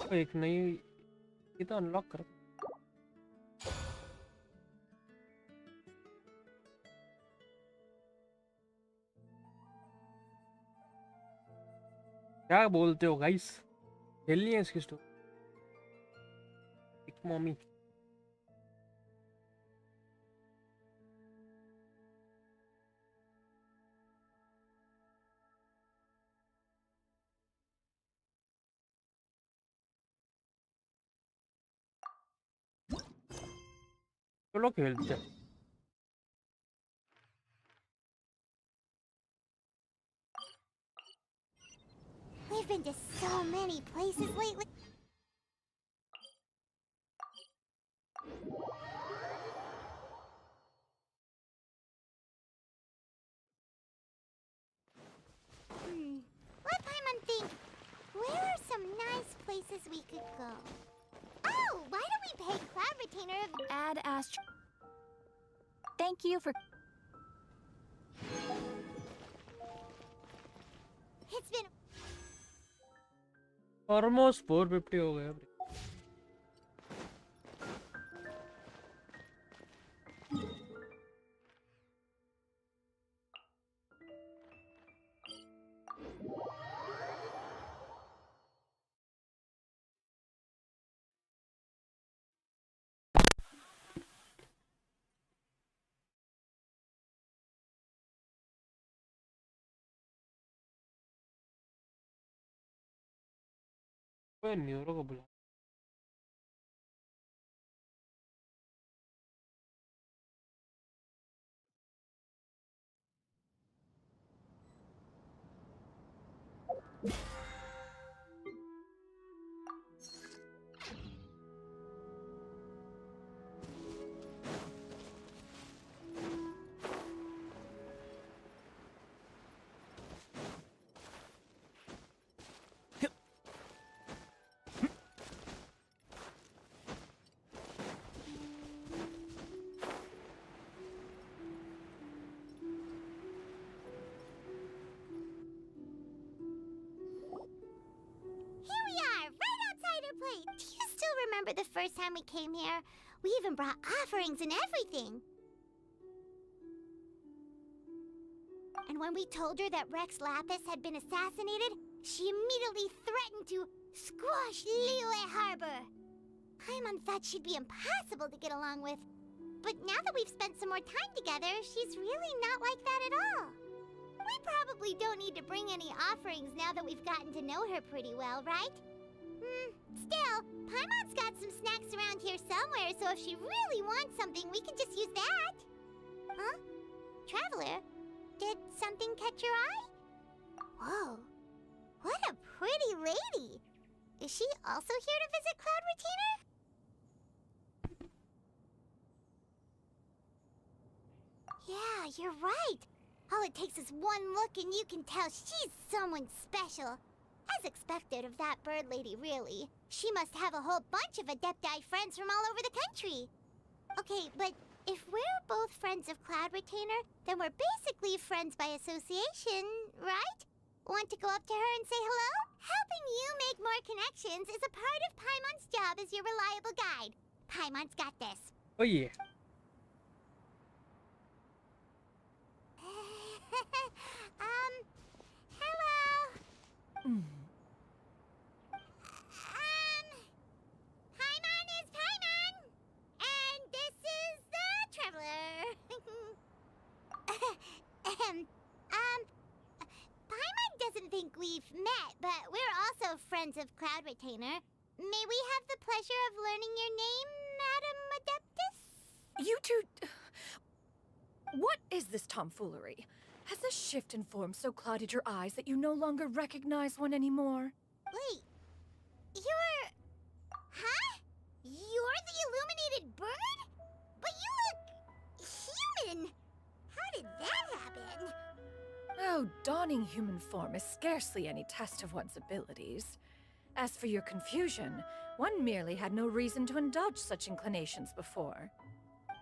Speaker 1: तो एक नई ये तो अनलॉक कर क्या बोलते हो गाइस? खेलनी है इसकी स्टोरी? एक मम्मी चलो खेलते हैं।
Speaker 6: We've been to so many places lately. Let Paimon think. Where are some nice places we could go? Oh, why don't we pay Cloud Retainer
Speaker 7: Add Astro. Thank you for.
Speaker 6: It's been
Speaker 1: almost 450 हो गए अब। Neuro को बुला।
Speaker 6: Here we are, right outside our place. Do you still remember the first time we came here? We even brought offerings and everything. And when we told her that Rex Lapis had been assassinated, she immediately threatened to squash Liyue Harbor. Paimon thought she'd be impossible to get along with. But now that we've spent some more time together, she's really not like that at all. We probably don't need to bring any offerings now that we've gotten to know her pretty well, right? Still, Paimon's got some snacks around here somewhere, so if she really wants something, we can just use that. Huh? Traveler, did something catch your eye? Whoa, what a pretty lady. Is she also here to visit Cloud Retainer? Yeah, you're right. All it takes is one look and you can tell she's someone special. As expected of that bird lady, really. She must have a whole bunch of Adepti friends from all over the country. Okay, but if we're both friends of Cloud Retainer, then we're basically friends by association, right? Want to go up to her and say hello? Helping you make more connections is a part of Paimon's job as your reliable guide. Paimon's got this.
Speaker 1: Oh yeah.
Speaker 6: Hello. Paimon is Paimon, and this is the Traveler. Paimon doesn't think we've met, but we're also friends of Cloud Retainer. May we have the pleasure of learning your name, Madam Adeptus?
Speaker 8: You two... What is this tomfoolery? Has this shift in form so clouded your eyes that you no longer recognize one anymore?
Speaker 6: Wait, you're... Huh? You're the illuminated bird? But you look... human! How did that happen?
Speaker 8: Oh, donning human form is scarcely any test of one's abilities. As for your confusion, one merely had no reason to indulge such inclinations before.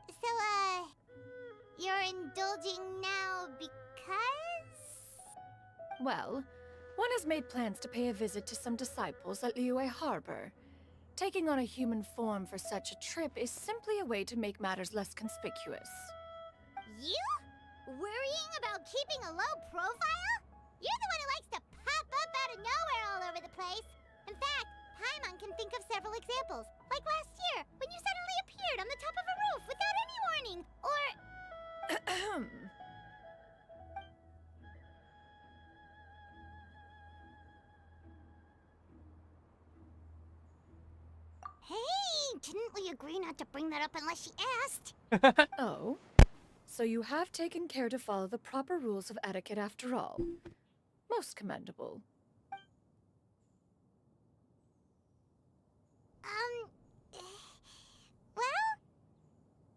Speaker 6: So, you're indulging now because...
Speaker 8: Well, one has made plans to pay a visit to some disciples at Liyue Harbor. Taking on a human form for such a trip is simply a way to make matters less conspicuous.
Speaker 6: You? Worrying about keeping a low profile? You're the one who likes to pop up out of nowhere all over the place. In fact, Paimon can think of several examples. Like last year, when you suddenly appeared on the top of a roof without any warning. Or... Hey, didn't we agree not to bring that up unless she asked?
Speaker 8: Oh? So you have taken care to follow the proper rules of etiquette after all. Most commendable.
Speaker 6: Well,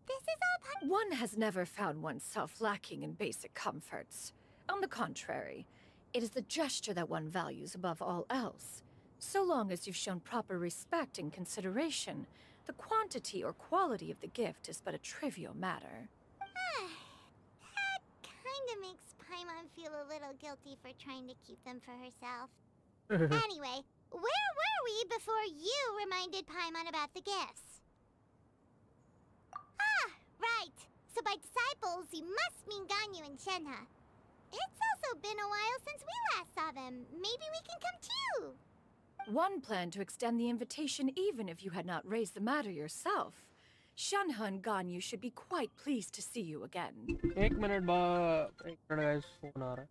Speaker 6: this is all part...
Speaker 8: One has never found oneself lacking in basic comforts. On the contrary, it is the gesture that one values above all else. So long as you've shown proper respect and consideration, the quantity or quality of the gift is but a trivial matter.
Speaker 6: That kinda makes Paimon feel a little guilty for trying to keep them for herself. Anyway, where were we before you reminded Paimon about the gifts? Ah, right. So by disciples, you must mean Ganyu and Shenhe. It's also been a while since we last saw them. Maybe we can come too.
Speaker 8: One planned to extend the invitation even if you had not raised the matter yourself. Shenhe and Ganyu should be quite pleased to see you again.
Speaker 1: एक minute guys, phone आ रहा है.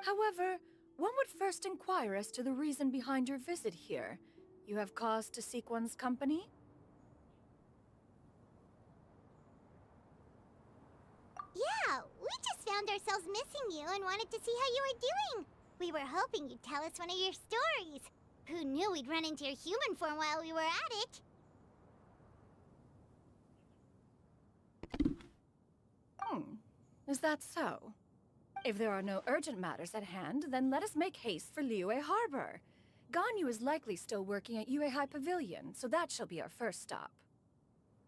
Speaker 8: However, one would first inquire as to the reason behind your visit here. You have cause to seek one's company?
Speaker 6: Yeah, we just found ourselves missing you and wanted to see how you were doing. We were hoping you'd tell us one of your stories. Who knew we'd run into your human form while we were at it?
Speaker 8: Is that so? If there are no urgent matters at hand, then let us make haste for Liyue Harbor. Ganyu is likely still working at Yuehai Pavilion, so that shall be our first stop.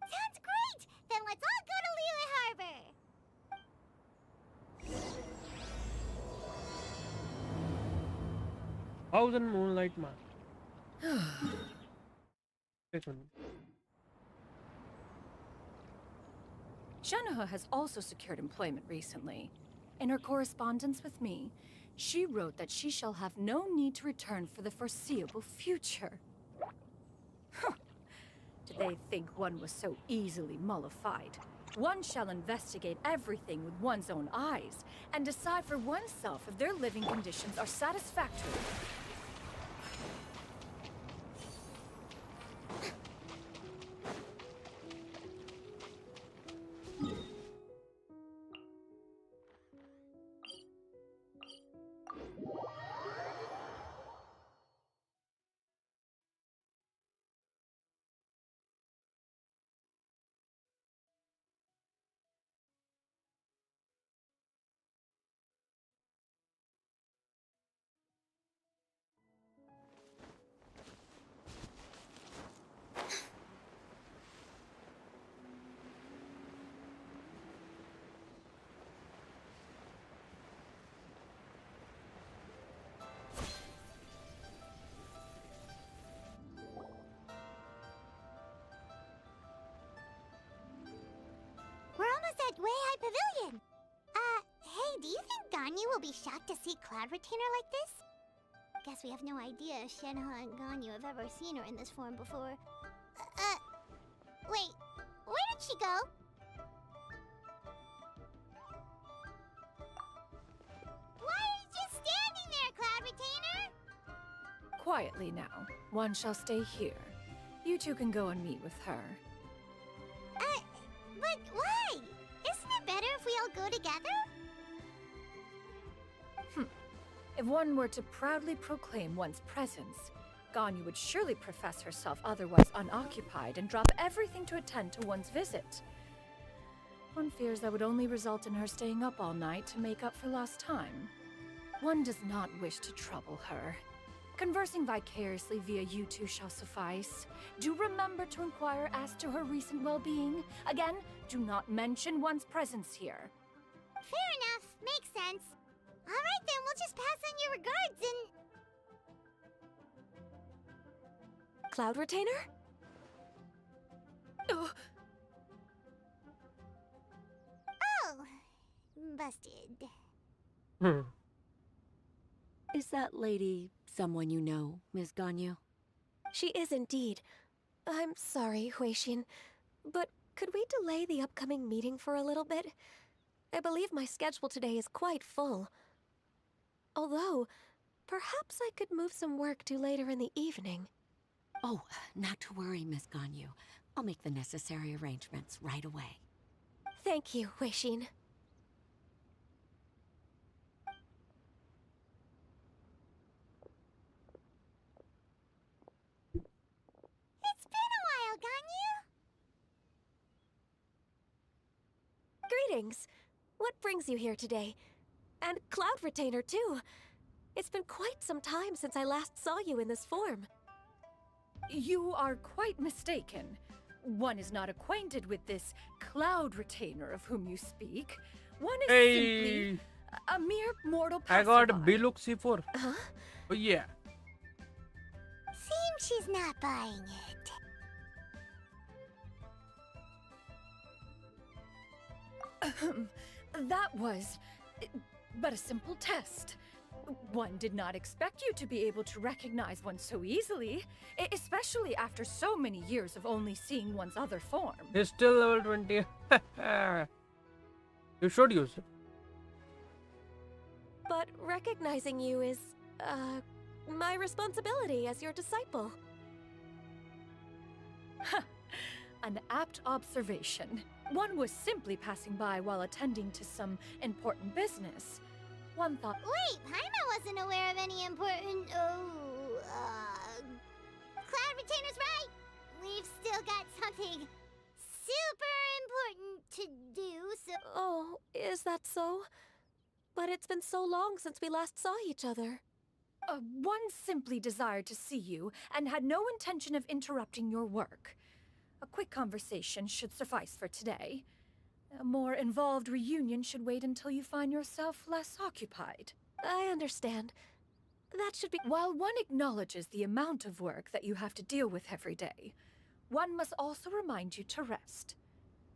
Speaker 6: Sounds great! Then let's all go to Liyue Harbor!
Speaker 1: Thousand Moonlight Man. Wait 1 minute.
Speaker 8: Shenoha has also secured employment recently. In her correspondence with me, she wrote that she shall have no need to return for the foreseeable future. Did they think one was so easily mollified? One shall investigate everything with one's own eyes and decide for oneself if their living conditions are satisfactory.
Speaker 6: We're almost at Weihai Pavilion! Hey, do you think Ganyu will be shocked to see Cloud Retainer like this? Guess we have no idea if Shenoha and Ganyu have ever seen her in this form before. Wait, where did she go? Why are you just standing there, Cloud Retainer?
Speaker 8: Quietly now. One shall stay here. You two can go and meet with her.
Speaker 6: But why? Isn't it better if we all go together?
Speaker 8: If one were to proudly proclaim one's presence, Ganyu would surely profess herself otherwise unoccupied and drop everything to attend to one's visit. One fears that would only result in her staying up all night to make up for lost time. One does not wish to trouble her. Conversing vicariously via you two shall suffice. Do remember to inquire as to her recent well-being. Again, do not mention one's presence here.
Speaker 6: Fair enough. Makes sense. Alright then, we'll just pass on your regards and...
Speaker 2: Cloud Retainer?
Speaker 8: Ugh.
Speaker 6: Oh, busted.
Speaker 1: Hmm.
Speaker 2: Is that lady someone you know, Ms. Ganyu? She is indeed. I'm sorry, Huixin, but could we delay the upcoming meeting for a little bit? I believe my schedule today is quite full. Although, perhaps I could move some work to later in the evening.
Speaker 9: Oh, not to worry, Miss Ganyu. I'll make the necessary arrangements right away.
Speaker 2: Thank you, Huixin.
Speaker 6: It's been a while, Ganyu.
Speaker 2: Greetings. What brings you here today? And Cloud Retainer, too. It's been quite some time since I last saw you in this form.
Speaker 8: You are quite mistaken. One is not acquainted with this Cloud Retainer of whom you speak. One is simply a mere mortal
Speaker 1: I got a
Speaker 8: passerby.
Speaker 1: B-Look C4.
Speaker 2: Huh?
Speaker 1: Oh yeah.
Speaker 6: Seems she's not buying it.
Speaker 8: That was but a simple test. One did not expect you to be able to recognize one so easily, especially after so many years of only seeing one's other form.
Speaker 1: He's still level 20. You should use it.
Speaker 10: But recognizing you is, my responsibility as your disciple.
Speaker 8: An apt observation. One was simply passing by while attending to some important business. One thought,
Speaker 6: Wait, Paimon wasn't aware of any important. Cloud Retainer's right. We've still got something super important to do, so.
Speaker 10: Oh, is that so? But it's been so long since we last saw each other.
Speaker 8: one simply desired to see you and had no intention of interrupting your work. A quick conversation should suffice for today. A more involved reunion should wait until you find yourself less occupied.
Speaker 10: I understand. That should be—
Speaker 8: While one acknowledges the amount of work that you have to deal with every day, one must also remind you to rest.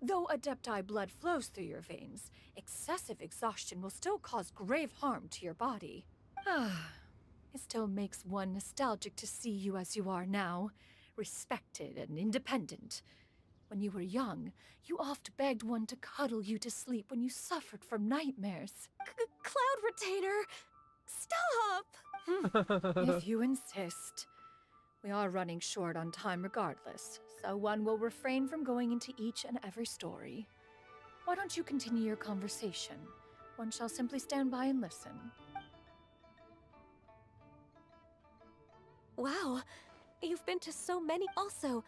Speaker 8: Though Adepti blood flows through your veins, excessive exhaustion will still cause grave harm to your body. It still makes one nostalgic to see you as you are now, respected and independent. When you were young, you oft begged one to cuddle you to sleep when you suffered from nightmares.
Speaker 10: Cloud Retainer! Stop!
Speaker 8: If you insist. We are running short on time regardless, so one will refrain from going into each and every story. Why don't you continue your conversation? One shall simply stand by and listen.
Speaker 10: Wow, you've been to so many— Also,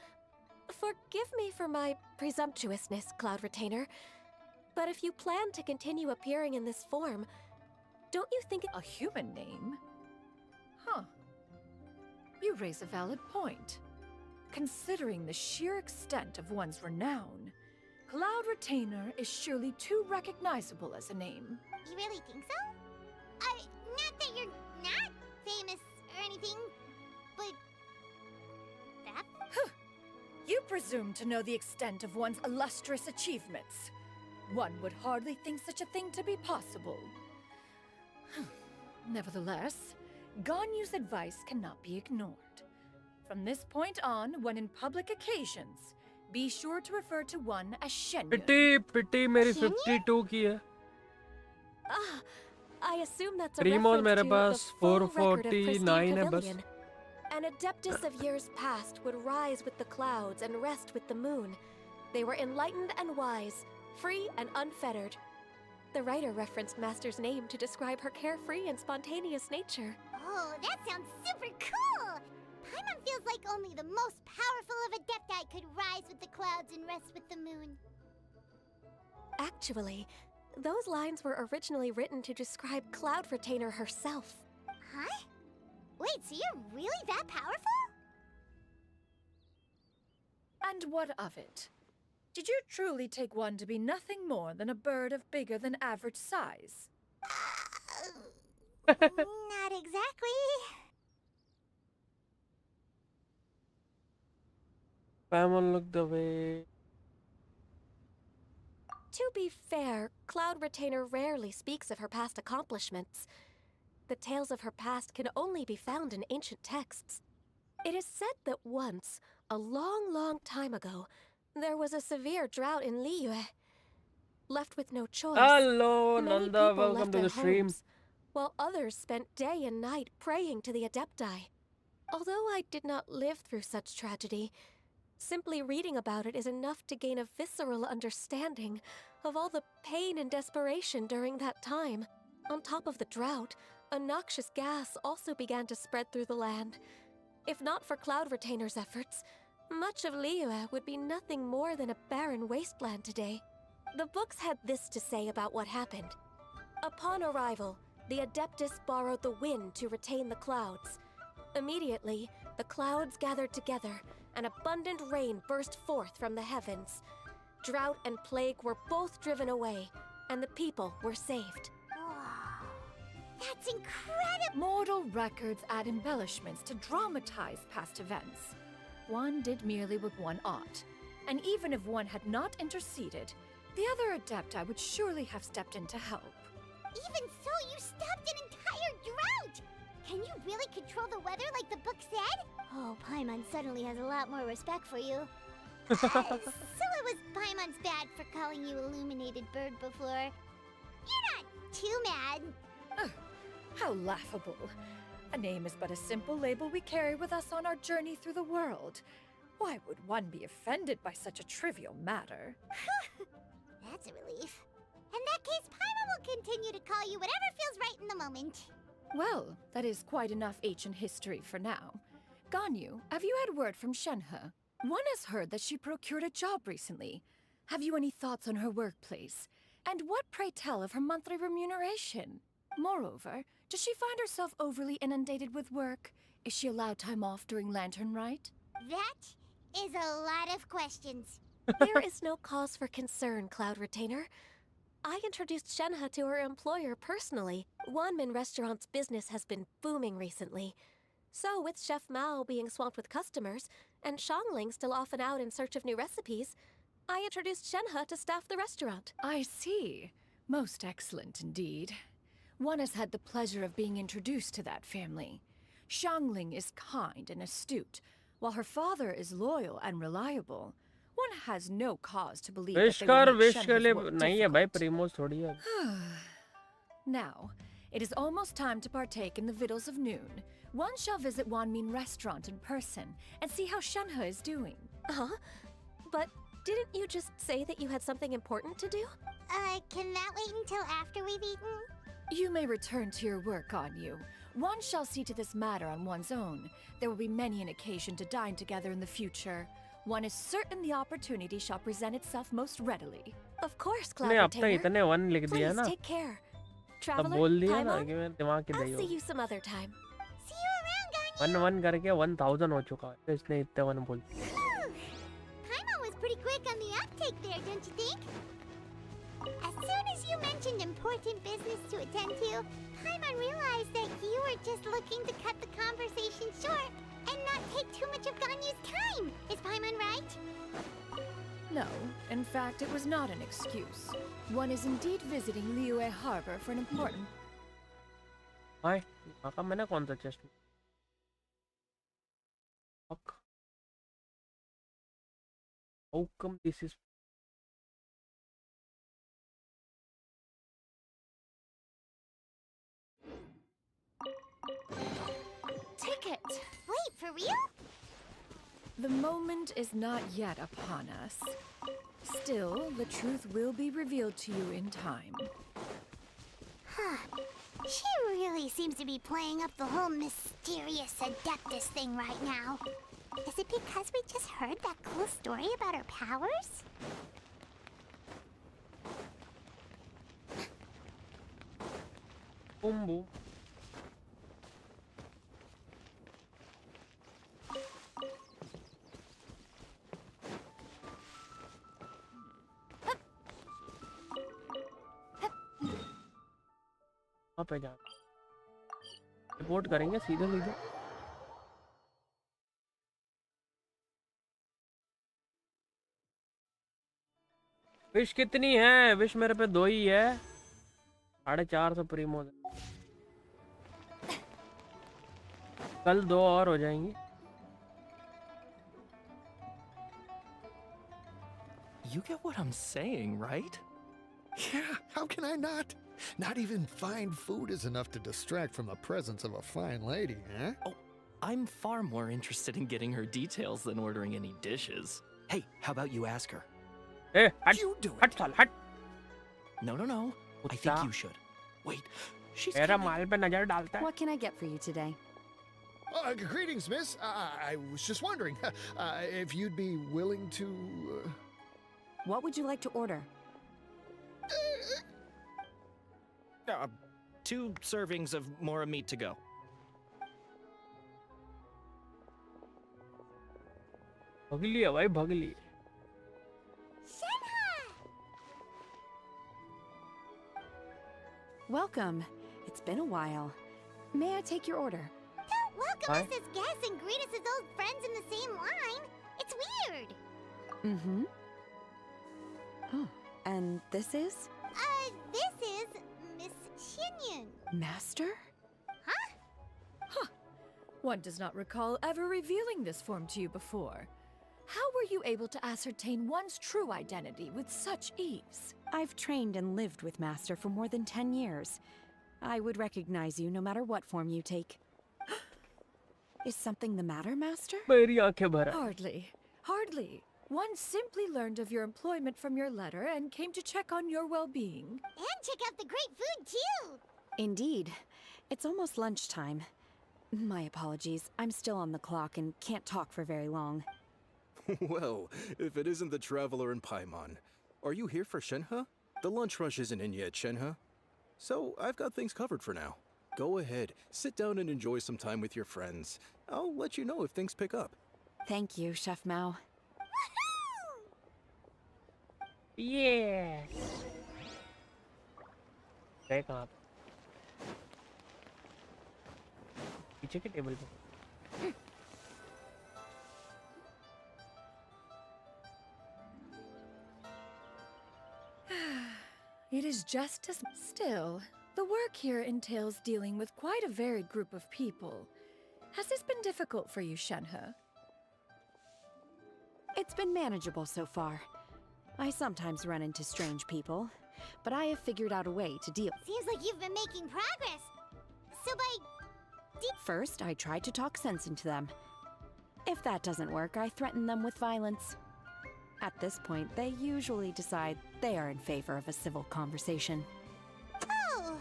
Speaker 10: forgive me for my presumptuousness, Cloud Retainer, but if you plan to continue appearing in this form, don't you think
Speaker 8: A human name? Huh. You raise a valid point. Considering the sheer extent of one's renown, Cloud Retainer is surely too recognizable as a name.
Speaker 6: You really think so? Not that you're not famous or anything, but that?
Speaker 8: You presume to know the extent of one's illustrious achievements. One would hardly think such a thing to be possible. Nevertheless, Ganyu's advice cannot be ignored. From this point on, when in public occasions, be sure to refer to one as Shenyun.
Speaker 1: पिटी मेरी 52 की है.
Speaker 10: I assume that's a
Speaker 1: Primoz
Speaker 10: reference
Speaker 1: मेरे
Speaker 10: to
Speaker 1: pass
Speaker 10: the full record of
Speaker 1: 449
Speaker 10: Pristine
Speaker 1: है बस.
Speaker 10: Pavilion. An adeptus of years past would rise with the clouds and rest with the moon. They were enlightened and wise, free and unfettered. The writer referenced Master's name to describe her carefree and spontaneous nature.
Speaker 6: Oh, that sounds super cool! Paimon feels like only the most powerful of Adepti could rise with the clouds and rest with the moon.
Speaker 10: Actually, those lines were originally written to describe Cloud Retainer herself.
Speaker 6: Huh? Wait, so you're really that powerful?
Speaker 8: And what of it? Did you truly take one to be nothing more than a bird of bigger than average size?
Speaker 6: Not exactly.
Speaker 1: Paimon looked away.
Speaker 10: To be fair, Cloud Retainer rarely speaks of her past accomplishments. The tales of her past can only be found in ancient texts. It is said that once, a long, long time ago, there was a severe drought in Liyue. Left with no choice,
Speaker 1: Hello,
Speaker 10: many
Speaker 1: Nanda.
Speaker 10: people
Speaker 1: Welcome
Speaker 10: left
Speaker 1: to
Speaker 10: their
Speaker 1: the stream.
Speaker 10: homes, while others spent day and night praying to the Adepti. Although I did not live through such tragedy, simply reading about it is enough to gain a visceral understanding of all the pain and desperation during that time. On top of the drought, a noxious gas also began to spread through the land. If not for Cloud Retainer's efforts, much of Liyue would be nothing more than a barren wasteland today. The books had this to say about what happened. Upon arrival, the Adeptus borrowed the wind to retain the clouds. Immediately, the clouds gathered together, and abundant rain burst forth from the heavens. Drought and plague were both driven away, and the people were saved.
Speaker 6: Wow. That's incredible!
Speaker 8: Mortal records add embellishments to dramatize past events. One did merely what one ought, and even if one had not interceded, the other Adepti would surely have stepped in to help.
Speaker 6: Even so, you stopped an entire drought! Can you really control the weather like the book said? Oh, Paimon suddenly has a lot more respect for you. So it was Paimon's bad for calling you Illuminated Bird before. You're not too mad.
Speaker 8: How laughable. A name is but a simple label we carry with us on our journey through the world. Why would one be offended by such a trivial matter?
Speaker 6: That's a relief. In that case, Paimon will continue to call you whatever feels right in the moment.
Speaker 8: Well, that is quite enough ancient history for now. Ganyu, have you had word from Shenhe? One has heard that she procured a job recently. Have you any thoughts on her workplace? And what, pray tell, of her monthly remuneration? Moreover, does she find herself overly inundated with work? Is she allowed time off during Lantern Rite?
Speaker 6: That is a lot of questions.
Speaker 10: There is no cause for concern, Cloud Retainer. I introduced Shenhe to her employer personally. Wanmin Restaurant's business has been booming recently. So, with Chef Mao being swamped with customers, and Xiangling still off and out in search of new recipes, I introduced Shenhe to staff the restaurant.
Speaker 8: I see. Most excellent indeed. One has had the pleasure of being introduced to that family. Xiangling is kind and astute, while her father is loyal and reliable. One has no cause to believe that they will make Shenhe's work
Speaker 1: नहीं है भाई,
Speaker 8: difficult.
Speaker 1: प्रीमोस थोड़ी है.
Speaker 8: Now, it is almost time to partake in the victuals of noon. One shall visit Wanmin Restaurant in person and see how Shenhe is doing.
Speaker 10: Huh? But didn't you just say that you had something important to do?
Speaker 6: Can that wait until after we've eaten?
Speaker 8: You may return to your work, Ganyu. One shall see to this matter on one's own. There will be many an occasion to dine together in the future. One is certain the opportunity shall present itself most readily.
Speaker 10: Of course, Cloud
Speaker 1: नहीं अब तक
Speaker 10: Retainer.
Speaker 1: इतने one लिख दिया
Speaker 10: Please
Speaker 1: ना,
Speaker 10: take care.
Speaker 1: तब
Speaker 10: Traveler,
Speaker 1: बोल दिया ना
Speaker 10: Paimon,
Speaker 1: कि मैं दिमाग की
Speaker 10: I'll
Speaker 1: दही
Speaker 10: see
Speaker 1: हूँ.
Speaker 10: you some other time.
Speaker 6: See you around, Ganyu!
Speaker 1: 1 करके 1000 हो चुका है, तो इसने इतने वन बोल दिए.
Speaker 6: Paimon was pretty quick on the uptake there, don't you think? As soon as you mentioned important business to attend to, Paimon realized that you were just looking to cut the conversation short and not take too much of Ganyu's time. Is Paimon right?
Speaker 8: No, in fact, it was not an excuse. One is indeed visiting Liyue Harbor for an important...
Speaker 1: हाय, आका मैंने कौन सा chest? Fuck. How come this is?
Speaker 8: Ticket!
Speaker 6: Wait, for real?
Speaker 8: The moment is not yet upon us. Still, the truth will be revealed to you in time.
Speaker 6: She really seems to be playing up the whole mysterious Adeptus thing right now. Is it because we just heard that cool story about her powers?
Speaker 1: Boom boom. वहाँ पे जा report करेंगे सीधे सीधे. Wish कितनी है? Wish मेरे पे 2 ही है. 450 प्रीमो. कल 2 और हो जाएंगी.
Speaker 11: You get what I'm saying, right?
Speaker 12: Yeah, how can I not? Not even fine food is enough to distract from the presence of a fine lady, huh?
Speaker 11: Oh, I'm far more interested in getting her details than ordering any dishes. Hey, how about you ask her?
Speaker 1: Hey,
Speaker 11: you do
Speaker 1: it. Hut.
Speaker 11: No. I think you should. Wait, she's
Speaker 1: मेरा
Speaker 11: coming.
Speaker 1: माल पे नजर डालता है.
Speaker 13: What can I get for you today?
Speaker 12: Greetings, miss. I was just wondering if you'd be willing to...
Speaker 13: What would you like to order?
Speaker 11: 2 servings of Mora meat to go.
Speaker 1: भगली है भाई, भगली.
Speaker 13: Welcome. It's been a while. May I take your order?
Speaker 6: Don't welcome
Speaker 1: Hi.
Speaker 6: us as guests and greet us as old friends in the same line. It's weird.
Speaker 13: Mm-hmm. Oh, and this is?
Speaker 6: This is Miss Xinyun.
Speaker 13: Master?
Speaker 8: One does not recall ever revealing this form to you before. How were you able to ascertain one's true identity with such ease?
Speaker 13: I've trained and lived with Master for more than 10 years. I would recognize you no matter what form you take. Is something the matter, Master?
Speaker 1: मेरी आंखें भरा.
Speaker 8: Hardly. Hardly. One simply learned of your employment from your letter and came to check on your well-being.
Speaker 6: And check out the great food, too!
Speaker 13: Indeed. It's almost lunchtime. My apologies. I'm still on the clock and can't talk for very long.
Speaker 14: Well, if it isn't the traveler in Paimon. Are you here for Shenhe? The lunch rush isn't in yet, Shenhe. So, I've got things covered for now. Go ahead, sit down and enjoy some time with your friends. I'll let you know if things pick up.
Speaker 13: Thank you, Chef Mao.
Speaker 1: Yeah. गए कहाँ पे? पीछे के table पे.
Speaker 8: It is just as... Still, the work here entails dealing with quite a varied group of people. Has this been difficult for you, Shenhe?
Speaker 13: It's been manageable so far. I sometimes run into strange people, but I have figured out a way to deal.
Speaker 6: Seems like you've been making progress. So by...
Speaker 13: First, I try to talk sense into them. If that doesn't work, I threaten them with violence. At this point, they usually decide they are in favor of a civil conversation.
Speaker 6: Oh,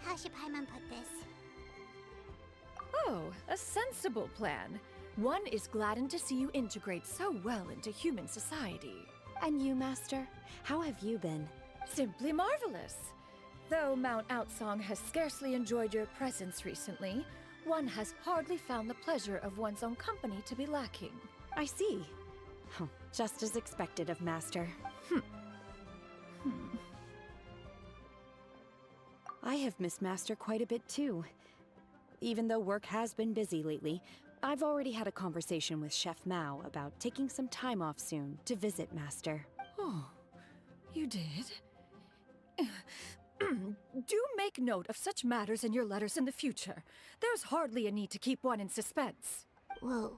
Speaker 6: how should Paimon put this?
Speaker 8: Oh, a sensible plan. One is gladdened to see you integrate so well into human society.
Speaker 13: And you, Master? How have you been?
Speaker 8: Simply marvelous. Though Mount Outsong has scarcely enjoyed your presence recently, one has hardly found the pleasure of one's own company to be lacking.
Speaker 13: I see. Oh, just as expected of Master. I have missed Master quite a bit too. Even though work has been busy lately, I've already had a conversation with Chef Mao about taking some time off soon to visit Master.
Speaker 8: Oh, you did? Do make note of such matters in your letters in the future. There's hardly a need to keep one in suspense.
Speaker 6: Whoa.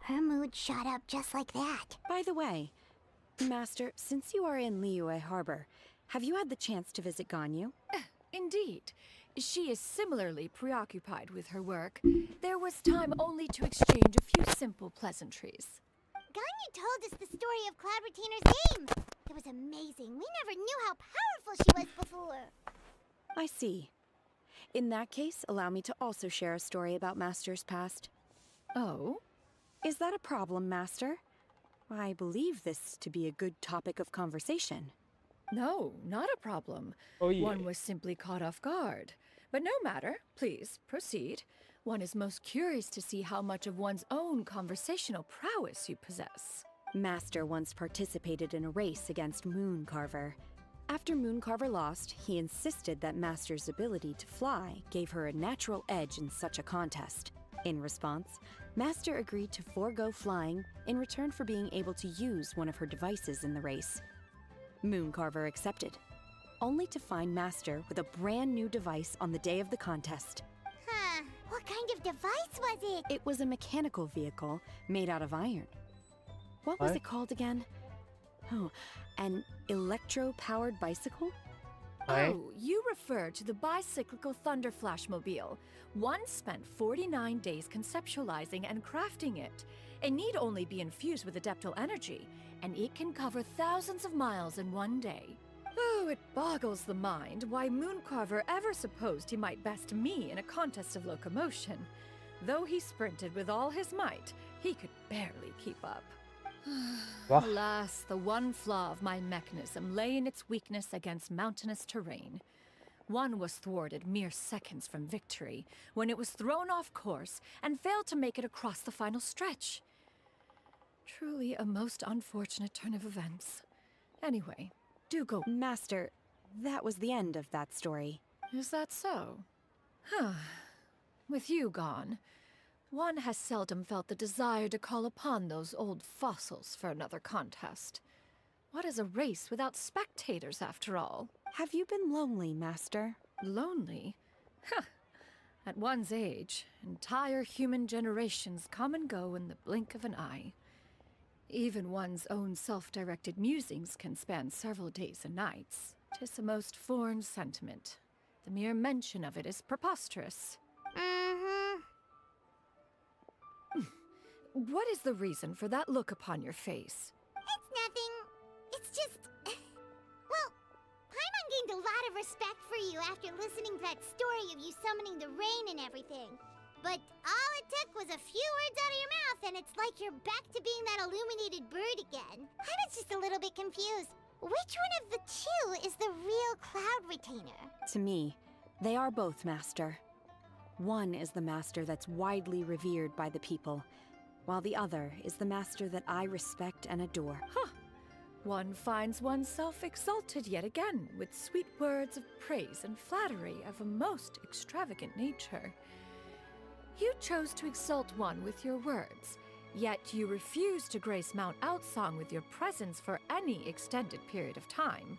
Speaker 6: Her mood shot up just like that.
Speaker 13: By the way, Master, since you are in Liyue Harbor, have you had the chance to visit Ganyu?
Speaker 8: Indeed. She is similarly preoccupied with her work. There was time only to exchange a few simple pleasantries.
Speaker 6: Ganyu told us the story of Cloud Retainer's aim. It was amazing. We never knew how powerful she was before.
Speaker 13: I see. In that case, allow me to also share a story about Master's past.
Speaker 8: Oh?
Speaker 13: Is that a problem, Master? I believe this to be a good topic of conversation.
Speaker 8: No, not a problem.
Speaker 1: Oh, yeah.
Speaker 8: One was simply caught off guard. But no matter. Please, proceed. One is most curious to see how much of one's own conversational prowess you possess.
Speaker 13: Master once participated in a race against Mooncarver. After Mooncarver lost, he insisted that Master's ability to fly gave her a natural edge in such a contest. In response, Master agreed to forego flying in return for being able to use one of her devices in the race. Mooncarver accepted, only to find Master with a brand new device on the day of the contest.
Speaker 6: Huh. What kind of device was it?
Speaker 13: It was a mechanical vehicle made out of iron. What was it called again? Oh, an electro-powered bicycle?
Speaker 8: Oh, you refer to the bicyclical Thunder Flashmobile. One spent 49 days conceptualizing and crafting it. It need only be infused with adeptal energy, and it can cover thousands of miles in one day. Oh, it boggles the mind why Mooncarver ever supposed he might best me in a contest of locomotion. Though he sprinted with all his might, he could barely keep up. Alas, the one flaw of my mechanism lay in its weakness against mountainous terrain. One was thwarted mere seconds from victory, when it was thrown off course and failed to make it across the final stretch. Truly a most unfortunate turn of events. Anyway, do go.
Speaker 13: Master, that was the end of that story.
Speaker 8: Is that so? Huh. With you gone, one has seldom felt the desire to call upon those old fossils for another contest. What is a race without spectators, after all?
Speaker 13: Have you been lonely, Master?
Speaker 8: Lonely? Huh. At one's age, entire human generations come and go in the blink of an eye. Even one's own self-directed musings can span several days and nights. 'Tis a most foreign sentiment. The mere mention of it is preposterous.
Speaker 6: Mm-hmm.
Speaker 8: What is the reason for that look upon your face?
Speaker 6: It's nothing. It's just... well, Paimon gained a lot of respect for you after listening to that story of you summoning the rain and everything. But all it took was a few words out of your mouth and it's like you're back to being that illuminated bird again. I was just a little bit confused. Which one of the two is the real Cloud Retainer?
Speaker 13: To me, they are both, Master. One is the Master that's widely revered by the people, while the other is the Master that I respect and adore.
Speaker 8: Huh. One finds oneself exalted yet again with sweet words of praise and flattery of a most extravagant nature. You chose to exalt one with your words, yet you refuse to grace Mount Outsong with your presence for any extended period of time.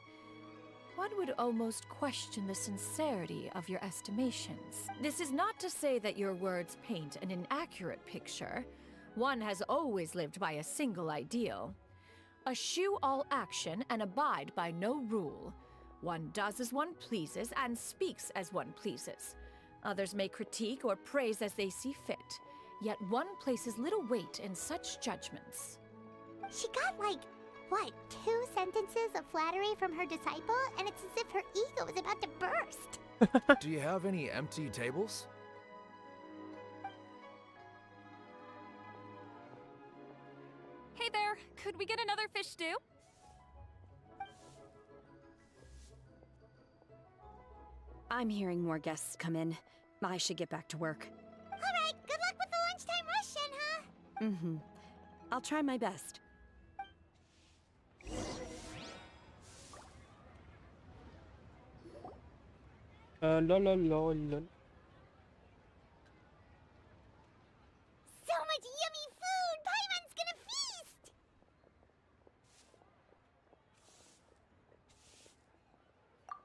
Speaker 8: One would almost question the sincerity of your estimations. This is not to say that your words paint an inaccurate picture. One has always lived by a single ideal. Eschew all action and abide by no rule. One does as one pleases and speaks as one pleases. Others may critique or praise as they see fit, yet one places little weight in such judgments.
Speaker 6: She got like, what, 2 sentences of flattery from her disciple, and it's as if her ego was about to burst.
Speaker 15: Do you have any empty tables?
Speaker 10: Hey there, could we get another fish stew?
Speaker 13: I'm hearing more guests come in. I should get back to work.
Speaker 6: Alright, good luck with the lunchtime rush, Shenhe.
Speaker 13: Mm-hmm. I'll try my best.
Speaker 1: Lol, lol, lol, lol.
Speaker 6: So much yummy food! Paimon's gonna feast!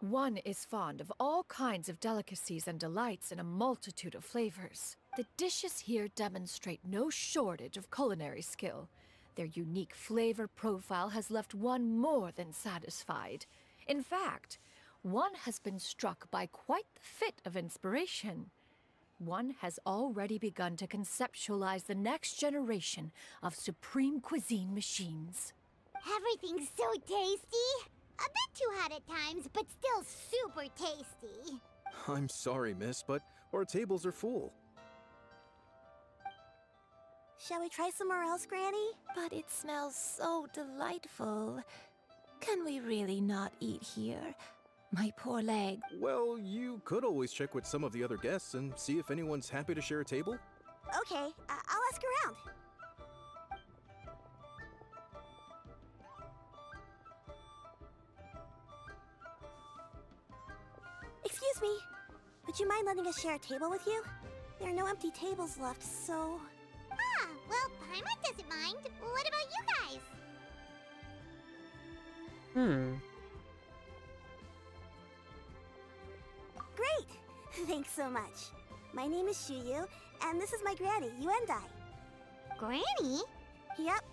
Speaker 8: One is fond of all kinds of delicacies and delights in a multitude of flavors. The dishes here demonstrate no shortage of culinary skill. Their unique flavor profile has left one more than satisfied. In fact, one has been struck by quite the fit of inspiration. One has already begun to conceptualize the next generation of supreme cuisine machines.
Speaker 6: Everything's so tasty! A bit too hot at times, but still super tasty.
Speaker 14: I'm sorry, miss, but our tables are full.
Speaker 6: Shall we try somewhere else, Granny?
Speaker 16: But it smells so delightful. Can we really not eat here? My poor leg.
Speaker 14: Well, you could always check with some of the other guests and see if anyone's happy to share a table.
Speaker 6: Okay, I'll ask around. Excuse me, would you mind letting us share a table with you? There are no empty tables left, so... Ah, well, Paimon doesn't mind. What about you guys? Great! Thanks so much. My name is Shuyu, and this is my granny, Yuendai. Granny? Yep.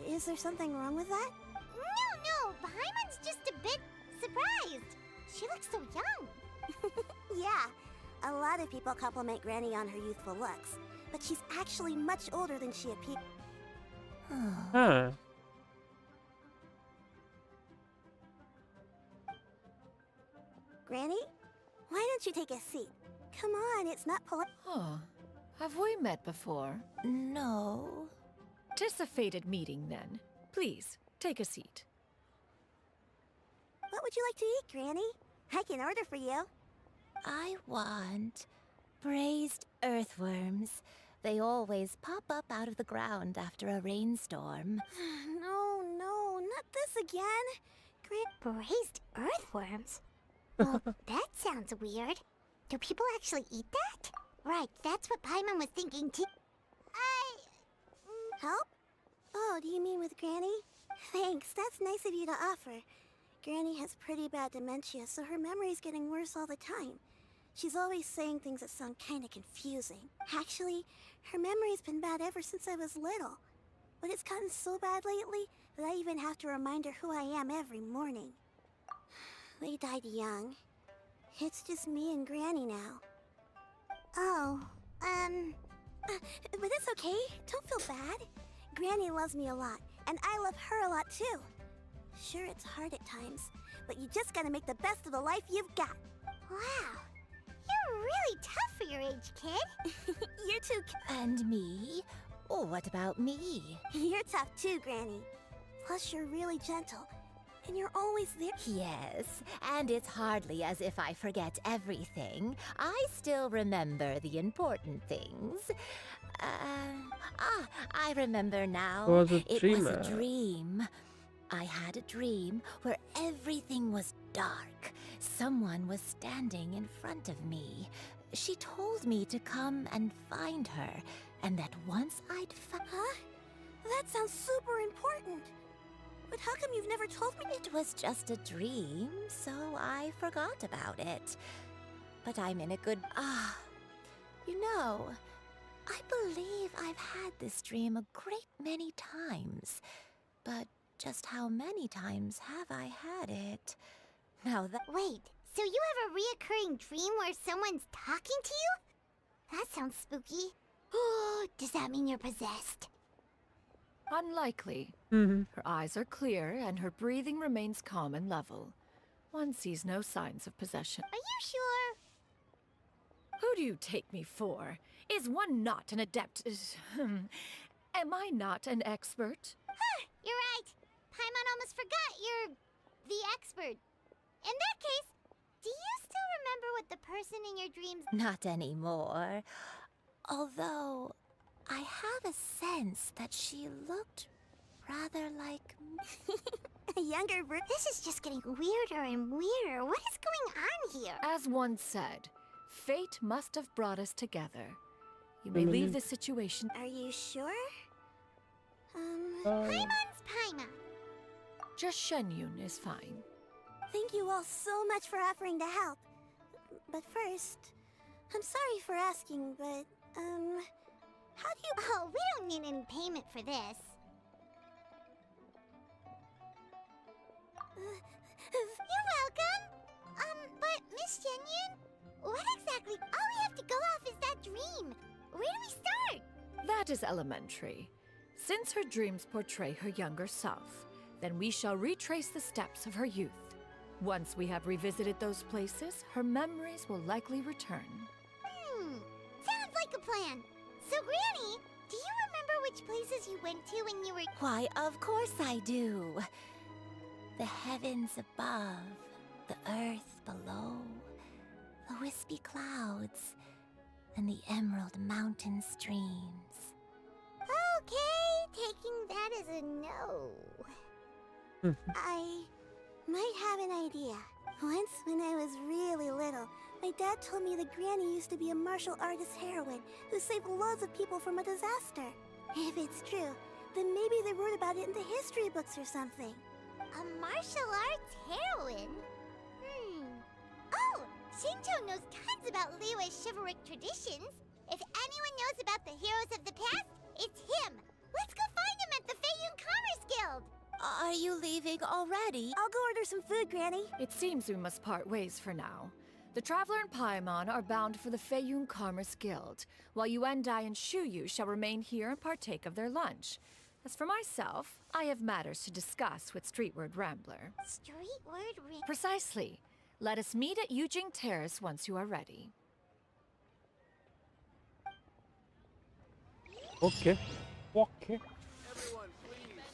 Speaker 6: Is there something wrong with that? No, Paimon's just a bit surprised. She looks so young. Yeah, a lot of people compliment Granny on her youthful looks, but she's actually much older than she appears.
Speaker 1: Huh.
Speaker 6: Granny, why don't you take a seat? Come on, it's not polite.
Speaker 8: Huh. Have we met before?
Speaker 16: No.
Speaker 8: 'Tis a fated meeting, then. Please, take a seat.
Speaker 6: What would you like to eat, Granny? I can order for you.
Speaker 16: I want braised earthworms. They always pop up out of the ground after a rainstorm.
Speaker 6: No, not this again. Braised earthworms? Well, that sounds weird. Do people actually eat that? Right, that's what Paimon was thinking too. Help? Oh, do you mean with Granny? Thanks, that's nice of you to offer. Granny has pretty bad dementia, so her memory's getting worse all the time. She's always saying things that sound kinda confusing. Actually, her memory's been bad ever since I was little. But it's gotten so bad lately that I even have to remind her who I am every morning. We died young. It's just me and Granny now. Oh, but it's okay. Don't feel bad. Granny loves me a lot, and I love her a lot too. Sure, it's hard at times, but you just gotta make the best of the life you've got.
Speaker 16: Wow. You're really tough for your age, kid.
Speaker 6: You're too.
Speaker 16: And me? Oh, what about me?
Speaker 6: You're tough too, Granny. Plus, you're really gentle, and you're always there.
Speaker 16: Yes, and it's hardly as if I forget everything. I still remember the important things. I remember now.
Speaker 1: It was a
Speaker 16: It
Speaker 1: dream.
Speaker 16: was a dream. I had a dream where everything was dark. Someone was standing in front of me. She told me to come and find her, and that once I'd
Speaker 6: Huh? That sounds super important. But how come you've never told me?
Speaker 16: It was just a dream, so I forgot about it. But I'm in a good... you know, I believe I've had this dream a great many times. But just how many times have I had it? Now that...
Speaker 6: Wait, so you have a reoccurring dream where someone's talking to you? That sounds spooky. Oh, does that mean you're possessed?
Speaker 8: Unlikely.
Speaker 1: Mhm.
Speaker 8: Her eyes are clear and her breathing remains calm and level. One sees no signs of possession.
Speaker 6: Are you sure?
Speaker 8: Who do you take me for? Is one not an adept? Am I not an expert?
Speaker 6: Huh, you're right. Paimon almost forgot you're the expert. In that case, do you still remember what the person in your dreams...
Speaker 16: Not anymore. Although, I have a sense that she looked rather like...
Speaker 6: a younger version? This is just getting weirder and weirder. What is going on here?
Speaker 8: As one said, fate must have brought us together. You may leave the situation.
Speaker 6: Are you sure?
Speaker 1: Uh,
Speaker 6: Paimon's Paimon.
Speaker 8: Just Shenyun is fine.
Speaker 6: Thank you all so much for offering to help. But first, I'm sorry for asking, but, how do you... Oh, we don't need any payment for this. You're welcome. But Miss Shenyun, what exactly... All we have to go off is that dream. Where do we start?
Speaker 8: That is elementary. Since her dreams portray her younger self, then we shall retrace the steps of her youth. Once we have revisited those places, her memories will likely return.
Speaker 6: Sounds like a plan. So, Granny, do you remember which places you went to when you were...
Speaker 16: Why, of course I do. The heavens above, the earth below, the wispy clouds, and the emerald mountain streams.
Speaker 6: Okay, taking that as a no. I might have an idea. Once when I was really little, my dad told me that Granny used to be a martial artist heroine who saved loads of people from a disaster. If it's true, then maybe they wrote about it in the history books or something. A martial arts heroine? Oh, Shinto knows tons about Liyue's chivalric traditions. If anyone knows about the heroes of the past, it's him. Let's go find him at the Feiyun Commerce Guild.
Speaker 16: Are you leaving already?
Speaker 6: I'll go order some food, Granny.
Speaker 8: It seems we must part ways for now. The Traveler and Paimon are bound for the Feiyun Commerce Guild, while Yuendai and Shuyu shall remain here and partake of their lunch. As for myself, I have matters to discuss with Streetward Rambler.
Speaker 6: Streetward Rambler?
Speaker 8: Precisely. Let us meet at Yujing Terrace once you are ready.
Speaker 1: Okay. Okay.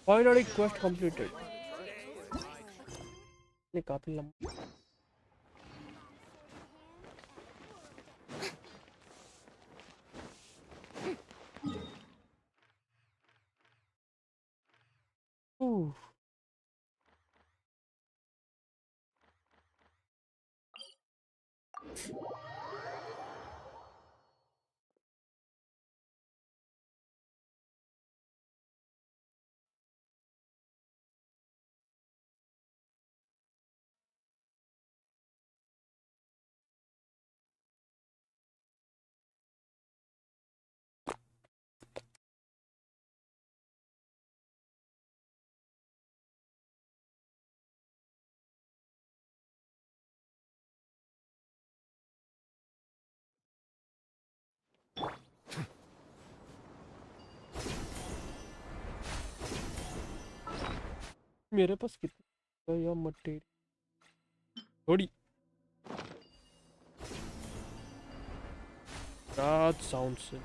Speaker 1: Finally, quest completed. ये काफी लंबा. Ooh. मेरे पास कितनी या material थोड़ी। That sounds it.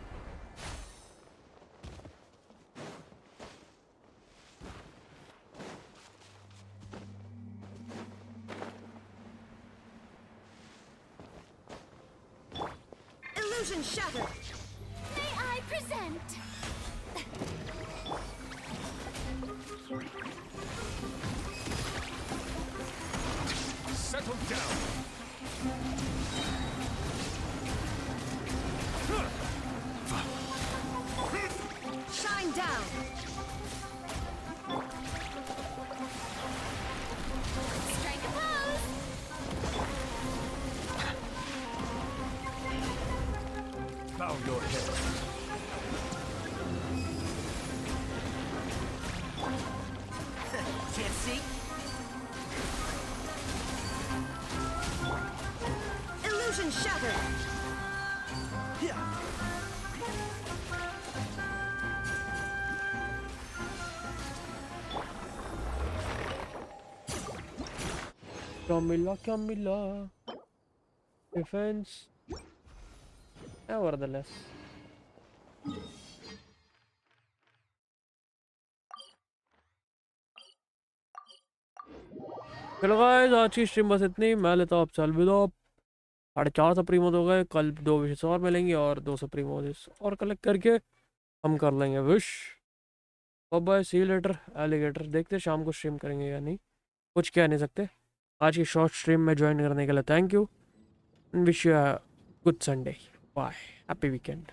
Speaker 7: Illusion shattered.
Speaker 6: May I present?
Speaker 3: Settle down.
Speaker 7: Shine down.
Speaker 6: Strike a pose.
Speaker 3: Bow your head.
Speaker 7: Can't see? Illusion shattered. Yeah.
Speaker 1: क्या मिला defence nevertheless। चलो गाइस आज की स्ट्रीम बस इतनी। मैं लेता हूँ आपसे अलविदा। 4.5 प्रीमोस हो गए। कल 2 विशेष और मिलेंगे और 200 प्रीमोस और कलेक्ट करके हम कर लेंगे wish. Bye see you later alligator. देखते शाम को स्ट्रीम करेंगे या नहीं, कुछ कह नहीं सकते। आज की शॉर्ट स्ट्रीम में ज्वाइन करने के लिए thank you. Wish you good Sunday. Bye happy weekend.